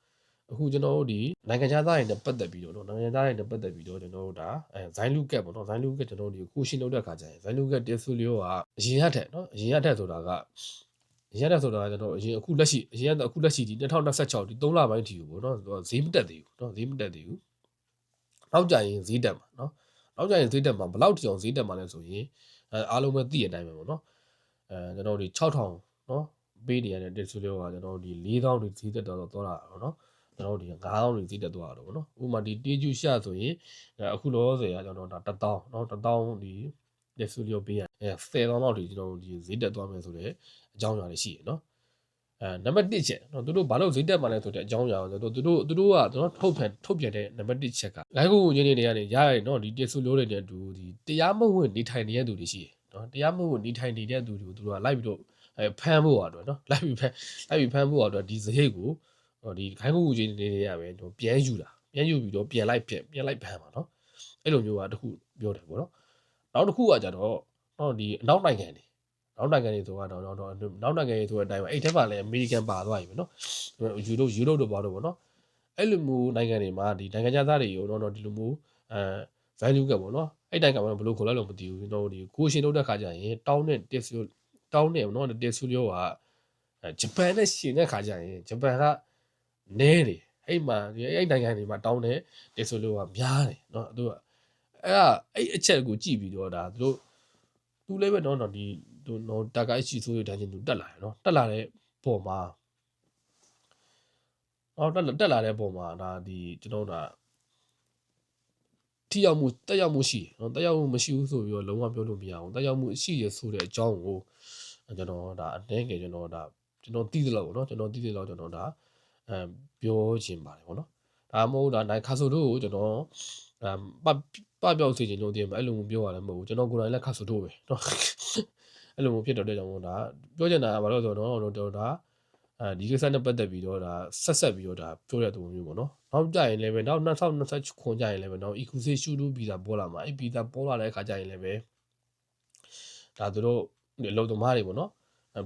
်အခုကျွန်တော်တို့ဒီနိုင်ငံခြားသားတွေနဲ့ပတ်သက်ပြီးတော့နိုင်ငံသားတွေနဲ့ပတ်သက်ပြီးတော့ကျွန်တော်တို့ဒါဇိုင်းလူကက်ပေါ့နော်ဇိုင်းလူကက်ကျွန်တော်တို့ဒီကိုရှင်းလုပ်တဲ့အခါကျရင်ဇိုင်းလူကက်တက်ဆူလီယိုကအရင်ရထက်နော်အရင်ရထက်ဆိုတာကျွန်တော်အရင်အခုလက်ရှိဒီ2026ဒီ3လပိုင်းထီကိုပေါ့နော်ဈေးမတက်သေးဘူးနော်ဈေးမတက်သေးဘူးနောက်ကြရင်ဈေးတက်မှာနော်နောက်ကြရင်ဈေးတက်မှာဘယ်လောက်ထိအောင်ဈေးတက်မှာလဲဆိုရင်အားလုံးပဲသိတဲ့အတိုင်းပဲပေါ့နော်ကျွန်တော်တို့ဒီ6000နော်ပေးနေရတဲ့တက်ဆူလီယိုကကျွန်တော်တို့ဒီ4000တွေဈေးတက်တော့တာပေါ့နော်ကျွန်တော်တို့ဒီ9000တွေဈေးတက်သွားတာပေါ့နော်ဥပမာဒီတေးကျူရှာဆိုရင်အခုလောဆယ်ကကျွန်တော်ဒါ1000နော်1000ဒီတက်ဆူလီယိုပေးရ10,000လောက်ထိကျွန်တော်တို့ဒီဈေးတက်သွားမယ်ဆိုတဲ့အကြောင်းအရာတွေရှိရနော်နံပါတ်1ချက်နော်သူတို့ဘာလို့ဈေးတက်မှလဲဆိုတဲ့အကြောင်းအရာကိုသူတို့ကကျွန်တော်ထုတ်ပြန်တဲ့နံပါတ်1ချက်ကဂိုင်းကူချင်းတွေကနေရရနော်ဒီတက်ဆူလီယိုတွေနဲ့တူဒီတရားမဝင်နေထိုင်နေတဲ့သူတွေရှိရနော်တရားမဝင်နေထိုင်နေတဲ့သူတွေကိုသူတို့ကလိုက်ပြီးတော့ဖမ်းဖို့အတွက်နော်လိုက်ပြီးဖမ်းဖို့အတွက်ဒီစရိတ်ကိုဒီခိုင်းကူချင်းတွေရမယ်ပြန်ယူပြီးတော့ပြန်လိုက်ဖမ်းပါနော်အဲ့လိုမျိုးကတခုပြောတယ်ပေါ့နော်နောက်တစ်ခုကကြတော့ဒီအနောက်နိုင်ငံတွေနောက်နိုင်ငံတွေဆိုတော့နောက်နိုင်ငံတွေဆိုတဲ့အတိုင်းပဲအဲ့ထက်ပါလဲအမေရိကန်ပါသွားပြီပဲနော်ယူရိုတို့ပါတော့ပေါ့နော်အဲ့လိုမျိုးနိုင်ငံတွေမှာဒီနိုင်ငံခြားသားတွေရောတော့ဒီလိုမျိုးvalue ကပေါ့နော် အဲ့တိုင်းကဘယ်လိုခေါ်လဲလို့မသိဘူးကျွန်တော်ဒီကိုရှင်လုပ်တဲ့ခါကျရင်တောင်းနဲ့တက်ဆီတောင်းနဲ့နော်တက်ဆီရောကဂျပန်နဲ့ရှင်တဲ့ခါကျရင်ဂျပန်ကနဲတယ်အဲ့မှာအဲ့နိုင်ငံတွေမှာတောင်းတဲ့တက်ဆီရောကများတယ်နော်သူကအဲ့အချက်ကိုကြည့်ပြီးတော့ဒါသူလည်းပဲနော်ဒီနော်တာကိုက်ရှိဆိုးရတဲ့ချင်းသူတက်လာတယ်နော်တက်လာတဲ့ပုံမှာတက်လာတဲ့ပုံမှာဒါဒီကျွန်တော်တို့တက်ရောက်မှုရှိတယ်နော်တက်ရောက်မှုမရှိဘူးဆိုပြီးတော့လုံးဝပြောလို့မရအောင်တက်ရောက်မှုရှိရဆိုတဲ့အကြောင်းကိုကျွန်တော်ဒါအတင်းငယ်ကျွန်တော်သိသလောက်ပေါ့နော်ကျွန်တော်သိသလောက်ကျွန်တော်ဒါပြောချင်ပါတယ်ပေါ့နော်ဒါမဟုတ်ဒါနိုင်ခါဆိုတို့ကိုကျွန်တော်ပပြောက်စေချင်လို့တည်းမှာအဲ့လိုမျိုးပြောရတယ်မဟုတ်ဘူးကျွန်တော်ကိုယ်တိုင်လည်းခါဆိုတို့ပဲနော်အဲ့လိုမျိုးဖြစ်တော့တဲ့ကြောင့်မို့ဒါပြောချင်တာကဘာလို့ဆိုတော့ဒါဒီကိစ္စနဲ့ပတ်သက်ပြီးတော့ဒါဆက်ပြီးတော့ဒါပြောတဲ့သူမျိုးပေါ့နော်နောက်ကြရင်လည်းပဲနောက်2020ခွန်ကြရင်လည်းပဲနောက် EQC ရှူတူဗီဇာပေါ်လာမှာအဲ့ဗီဇာပေါ်လာတဲ့အခါကြရင်လည်းပဲဒါသူတို့အလုပ်သမားတွေပေါ့နော်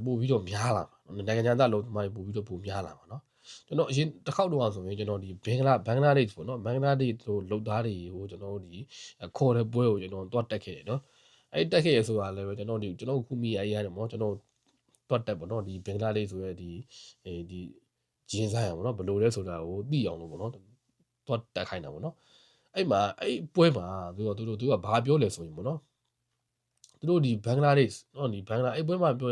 ပို့ပြီးတော့များလာမှာနိုင်ငံသားအလုပ်သမားတွေပို့ပြီးတော့ပိုများလာမှာနော်ကျွန်တော်အရင်တစ်ခေါက်တော့ဆိုရင်ကျွန်တော်ဒီဘင်္ဂလားဒေ့ရှ်ပေါ့နော်ဘင်္ဂလားဒေ့ရှ်တို့လုပ်သားတွေကိုကျွန်တော်ဒီခေါ်တဲ့ပွဲကိုကျွန်တော်တွားတက်ခဲ့တယ်နော်အဲ့တက်ခဲ့ရဆိုတာလည်းပဲကျွန်တော်ခုမိရရတယ်ပေါ့ကျွန်တော်တွတ်တက်ပေါ့နော်ဒီဘင်္ဂလားဒေ့ရှ်ဆိုရဲဒီဂျင်းဆိုင်ပေါ့နော်ဘယ်လိုလဲဆိုတာကိုသိအောင်လို့ပေါ့နော်တွတ်တက်ခိုင်းတာပေါ့နော်အဲ့မှာအဲ့ပွဲမှာသူကဘာပြောလဲဆိုရင်ပေါ့နော်သူတို့ဒီဘင်္ဂလားဒေ့ရှ်နော်ဒီဘင်္ဂလားအဲ့ပွဲမှာပြေ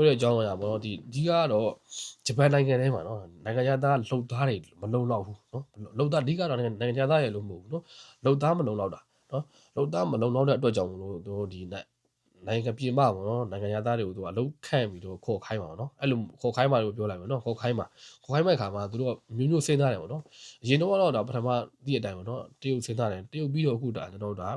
ာတဲ့အကြောင်းအရာပေါ့နော်ဒီကတော့ဂျပန်နိုင်ငံထဲမှာနော်နိုင်ငံသားလှုပ်သားတွေမလုံလောက်ဘူးနော်လှုပ်သားအဓိကတော့နိုင်ငံသားရဲ့လို့မဟုတ်ဘူးနော်လှုပ်သားမလုံလောက်တာနော်လှုပ်သားမလုံလောက်တဲ့အတွက်ကြောင့်မလို့တို့ဒီနိုင်ငံပြည်မပေါ့နော်နိုင်ငံသားတွေကိုသူကအလုပ်ခန့်ပြီးတော့ခေါ်ခိုင်းပါနော်အဲ့လိုခေါ်ခိုင်းပါလို့ပြောလိုက်ပါနော်ခေါ်ခိုင်းမဲ့ခါမှာသူတို့ကမျိုးစဉ်းစားတယ်ပေါ့နော်အရင်တော့ဒါပထမဒီအတိုင်းပေါ့နော်တရုတ်စဉ်းစားတယ်တရုတ်ပြီးတော့အခုဒါကျွန်တော်တို့ဒါ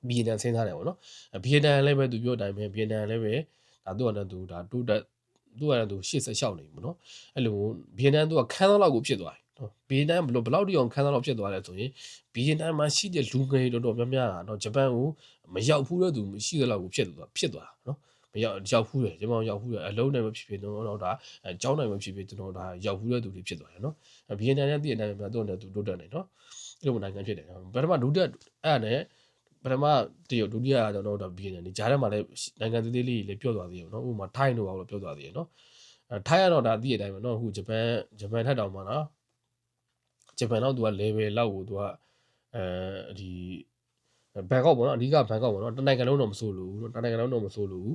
ဘီယန်စဉ်းစားတယ်ပေါ့နော်ဘီယန်လည်းပဲသူပြောတဲ့အတိုင်းပဲဘီယန်လည်းပဲဒါသူကလည်းသူဒါတိုးတက်သူကလည်းသူရှေ့ဆက်လျှောက်နေပေါ့နော်အဲ့လိုဘီယန်သူကခန်းသောလောက်ကိုဖြစ်သွားတယ်နော်ဘီယန်ဘလောက်တိအောင်ခန်းသောလောက်ဖြစ်သွားလဲဆိုရင်ဘီယန်မှာရှိတဲ့လူငယ်တော်များများကတော့ဂျပန်ကိုမရောက်ဘူးတဲ့သူမရှိတဲ့လောက်ကိုဖြစ်သွားတာနော်မရောက်ဘူးတယ်ဂျပန်ရောက်ဘူးတယ်အလုံးနဲ့မဖြစ်ဖြစ်တော့ဒါအကြောင်းနိုင်မဖြစ်ဖြစ်ကျွန်တော်ဒါရောက်ဘူးတဲ့သူတွေဖြစ်သွားတယ်နော်ဘီယန်နဲ့တည့်တဲ့အတိုင်းပဲသူ့နဲ့သူတိုးတက်နေနော်အဲ့လိုနိုင်ငံဖြစ်တယ်နော်ပထမဒုတိယအဲ့နဲ့ပထမတရုတ်ဒုတိယကျွန်တော်တို့ဘီယန်ဒီဂျားထဲမှာလည်းနိုင်ငံသေးသေးလေးလည်းပြောသွားသေးတယ်နော်ဥပမာထိုင်းတို့ဘာလို့ပြောသွားသေးတယ်နော်ထိုင်းကတော့ဒါသိတဲ့အတိုင်းပဲနော်အခုဂျပန်ထက်တောင်မှနော်ဂျပန်တော့သူက level လောက်ကိုသူကဒီဘန်ကောက်ပေါ့နော်အဓိကဘန်ကောက်ပေါ့နော်တနိုင်ငံလုံးတော့မဆိုးလို့တနိုင်ငံလုံးတော့မဆိုးလို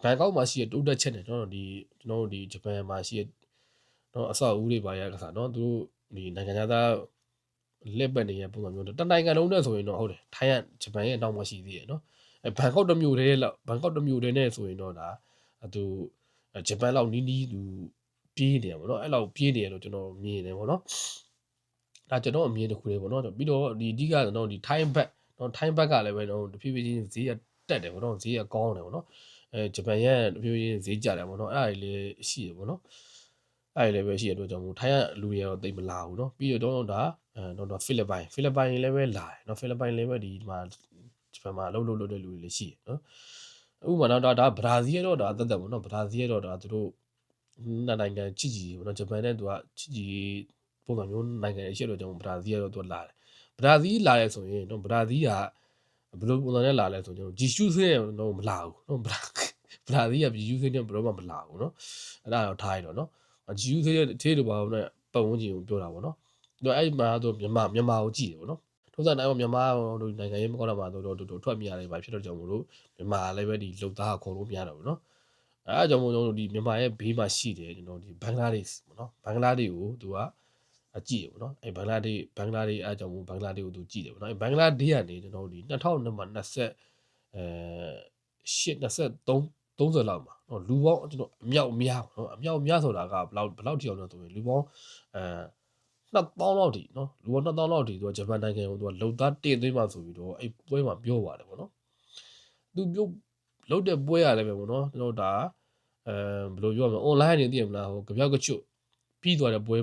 ့ဘန်ကောက်မှာရှိတဲ့တိုးတက်ချက်နဲ့ကျွန်တော်တို့ဒီဂျပန်မှာရှိတဲ့နော်အဆောက်အဦတွေပါရကစားနော်သူတို့ဒီနိုင်ငံသားလက်ပတ်နေရပုံစံမျိုးတနိုင်ငံလုံးနဲ့ဆိုရင်တော့ဟုတ်တယ်ထိုင်းကဂျပန်ရဲ့နောက်မှရှိသေးတယ်နော်ဘန်ကောက်တစ်မြို့တည်းလောက်ဘန်ကောက်တစ်မြို့တည်းနဲ့ဆိုရင်တော့ဒါသူဂျပန်လောက်နီးသူပြေးနေရပါတော့အဲ့လောက်ပြေးနေရလို့ကျွန်တော်မြင်နေပေါ့နော်ဒါကျွန်တော်အမြင်တစ်ခုလေးပေါ့နော်ပြီးတော့ဒီအဓိကတော့ဒီ Thai back နော် Thai back ကလည်းပဲတော့တဖြည်းဖြည်းချင်းဈေးကတက်တယ်ပေါ့နော်ဈေးကကောင်းတယ်ပေါ့နော်ဂျပန်ရဲ့တဖြည်းဖြည်းချင်းဈေးကျတယ်ပေါ့နော်အဲ့ဒါလေးရှိတယ်ပေါ့နော်အဲ့ဒီလည်းပဲရှိရတော့ကြောင့်မို့ထိုင်းကလူတွေကတော့တိတ်မလာဘူးเนาะပြီးတော့ဒါတော့ဖိလစ်ပိုင်လည်းပဲလာတယ်เนาะဖိလစ်ပိုင်လည်းပဲဒီမှာဂျပန်မှာလုပ်တဲ့လူတွေလည်းရှိတယ်เนาะဥပမာတော့ဒါဗရာဇီးကတော့ဒါအသက်ပေါ့เนาะဗရာဇီးကတော့ဒါသူတို့နိုင်ငံချစ်ပေါ့เนาะဂျပန်နဲ့သူကချစ်ပုံစံမျိုးနိုင်ငံရှိတော့ကြောင့်ဗရာဇီးကတော့သူလာတယ်ဗရာဇီးလာရဲဆိုရင်เนาะဗရာဇီးကဘယ်လိုပုံစံနဲ့လာလဲဆိုတော့ဂျီရှုစင်းတော့မလာဘူးเนาะဗရာဇီးကဂျီရှုစင်းနဲ့ဘယ်တော့မှမလာဘူးเนาะအဲ့ဒါတော့ထားရတော့เนาะဂျီယူသေးတို့ပါတော့နဲ့ပတ်ဝန်းကျင်ကိုပြောတာပေါ့နော်အဲ့မှာတော့မြန်မာကိုကြည့်တယ်ပေါ့နော်ထုံးစံတိုင်းမြန်မာတို့နိုင်ငံရေးမကောင်းတာပါတော့ထွက်မြရတယ်ပါဖြစ်တော့ကြောင့်မို့လို့မြန်မာလည်းပဲဒီလုံသားခေါ်လို့မရတော့ဘူးနော်အဲ့ကြောင့်မို့လို့ဒီမြန်မာရဲ့ဘေးမှာရှိတယ်ကျွန်တော်ဒီဘင်္ဂလားဒေ့ရှ်ပေါ့နော်ဘင်္ဂလားဒေ့ရှ်ကိုသူကကြည့်တယ်ပေါ့နော်အဲ့ဘင်္ဂလားဒေ့ရှ်အဲ့ကြောင့်မို့ဘင်္ဂလားဒေ့ရှ်ကိုသူကြည့်တယ်ပေါ့နော်အဲ့ဘင်္ဂလားဒေ့ရှ်ကနေကျွန်တော်ဒီ202030လောက်မှာနော်လူပေါင်းကျွန်တော်အမြောက်အများနော်အမြောက်အများဆိုတာကဘယ်လောက်ထိအောင်လဲဆိုရင်လူပေါင်း2000လောက်ထိနော်လူပေါင်း2000လောက်ထိသူကဂျပန်နိုင်ငံကိုသူကလုံသားတင်သွင်းမှဆိုပြီးတော့အဲ့ပွဲမှာပြောပါတယ်ပေါ့နော်သူပြောလုံတဲ့ပွဲရတယ်ပဲပေါ့နော်ကျွန်တော်ဒါဘယ်လိုပြောရမလဲ online နေသိရမလားဟိုကြပြောက်ကချွတ်ပြီးသွားတဲ့ပွဲ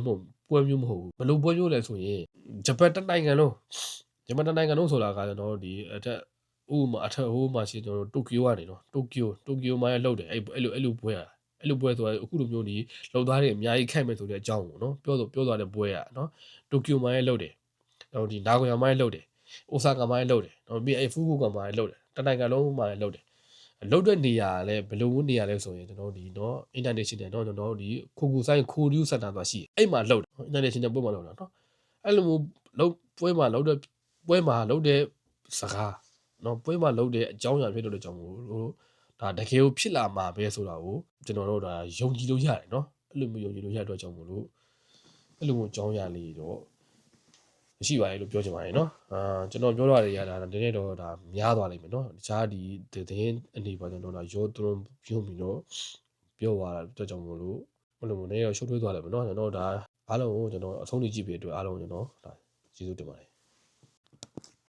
မျိုးမဟုတ်ဘူးဘယ်လိုပွဲမျိုးလဲဆိုရင်ဂျပန်တစ်နိုင်ငံလုံးဆိုတာကကျွန်တော်ဒီအထက်ဥမာအထက်ဟိုးမှာရှိကျွန်တော်တိုကျိုကနေနော်တိုကျိုမှာလောက်တယ်အဲ့လိုပွဲရအဲ့လိုပွဲဆိုတာအခုလိုမျိုးဒီလောက်သားတွေအများကြီးခိုက်မဲ့ဆိုတဲ့အကြောင်းပေါ့နော်ပြောသွားတဲ့ပွဲရနော်တိုကျိုမှာလောက်တယ်ဟိုဒီနာဂိုယာမှာလောက်တယ် အိုဆာကာမှာလည်းလုပ်တယ်နော်ပြီးအဲ့ဖူကူကာမှာလည်းလုပ်တယ်တနိုင်ငံလုံးမှာလည်းလုပ်တယ်လုပ်တဲ့နေရာလည်းဘယ်လိုနေရာလဲဆိုရင်ကျွန်တော်ဒီနော် international နော်ကျွန်တော်ဒီခိုကူဆိုင်ခိုရီးစက်တာဆိုတာရှိအဲ့မှာလုပ်တယ် international ပွဲမှာလုပ်တာနော်အဲ့လိုမျိုးလုပ်ပွဲမှာလုပ်တဲ့စကားနော်ပွဲမှာလုပ်တဲ့အကြောင်းအရာဖြစ်တဲ့ကြောင့်မို့လို့ဒါတကယ်ကိုဖြစ်လာမှာပဲဆိုတာကိုကျွန်တော်တို့ဒါယုံကြည်လို့ရတယ်နော်အဲ့လိုမျိုးယုံကြည်လို့ရတဲ့ကြောင့်မို့လို့အဲ့လိုမျိုးအကြောင်းအရာလေးတော့ရှိပါတယ်လို့ပြောချင်ပါတယ်နော်ကျွန်တော်ပြောတာတွေကဒါနည်းနည်းတော့ဒါများသွားလိမ့်မယ်နော်တခြားဒီသတင်းအနေပါကျွန်တော်ဒါရောသွန်းပြုံးပြီးတော့ပြောသွားတာအတွက်ကြောင့်မို့လို့ဘယ်လိုမျိုးလဲရှုပ်ထွေးသွားတယ်ပေါ့နော်ကျွန်တော်ဒါအားလုံးကိုကျွန်တော်အဆုံးထိကြည့်ပြီးအတွက်အားလုံးကျွန်တော်ဒါကျေးဇူးတင်ပါတယ်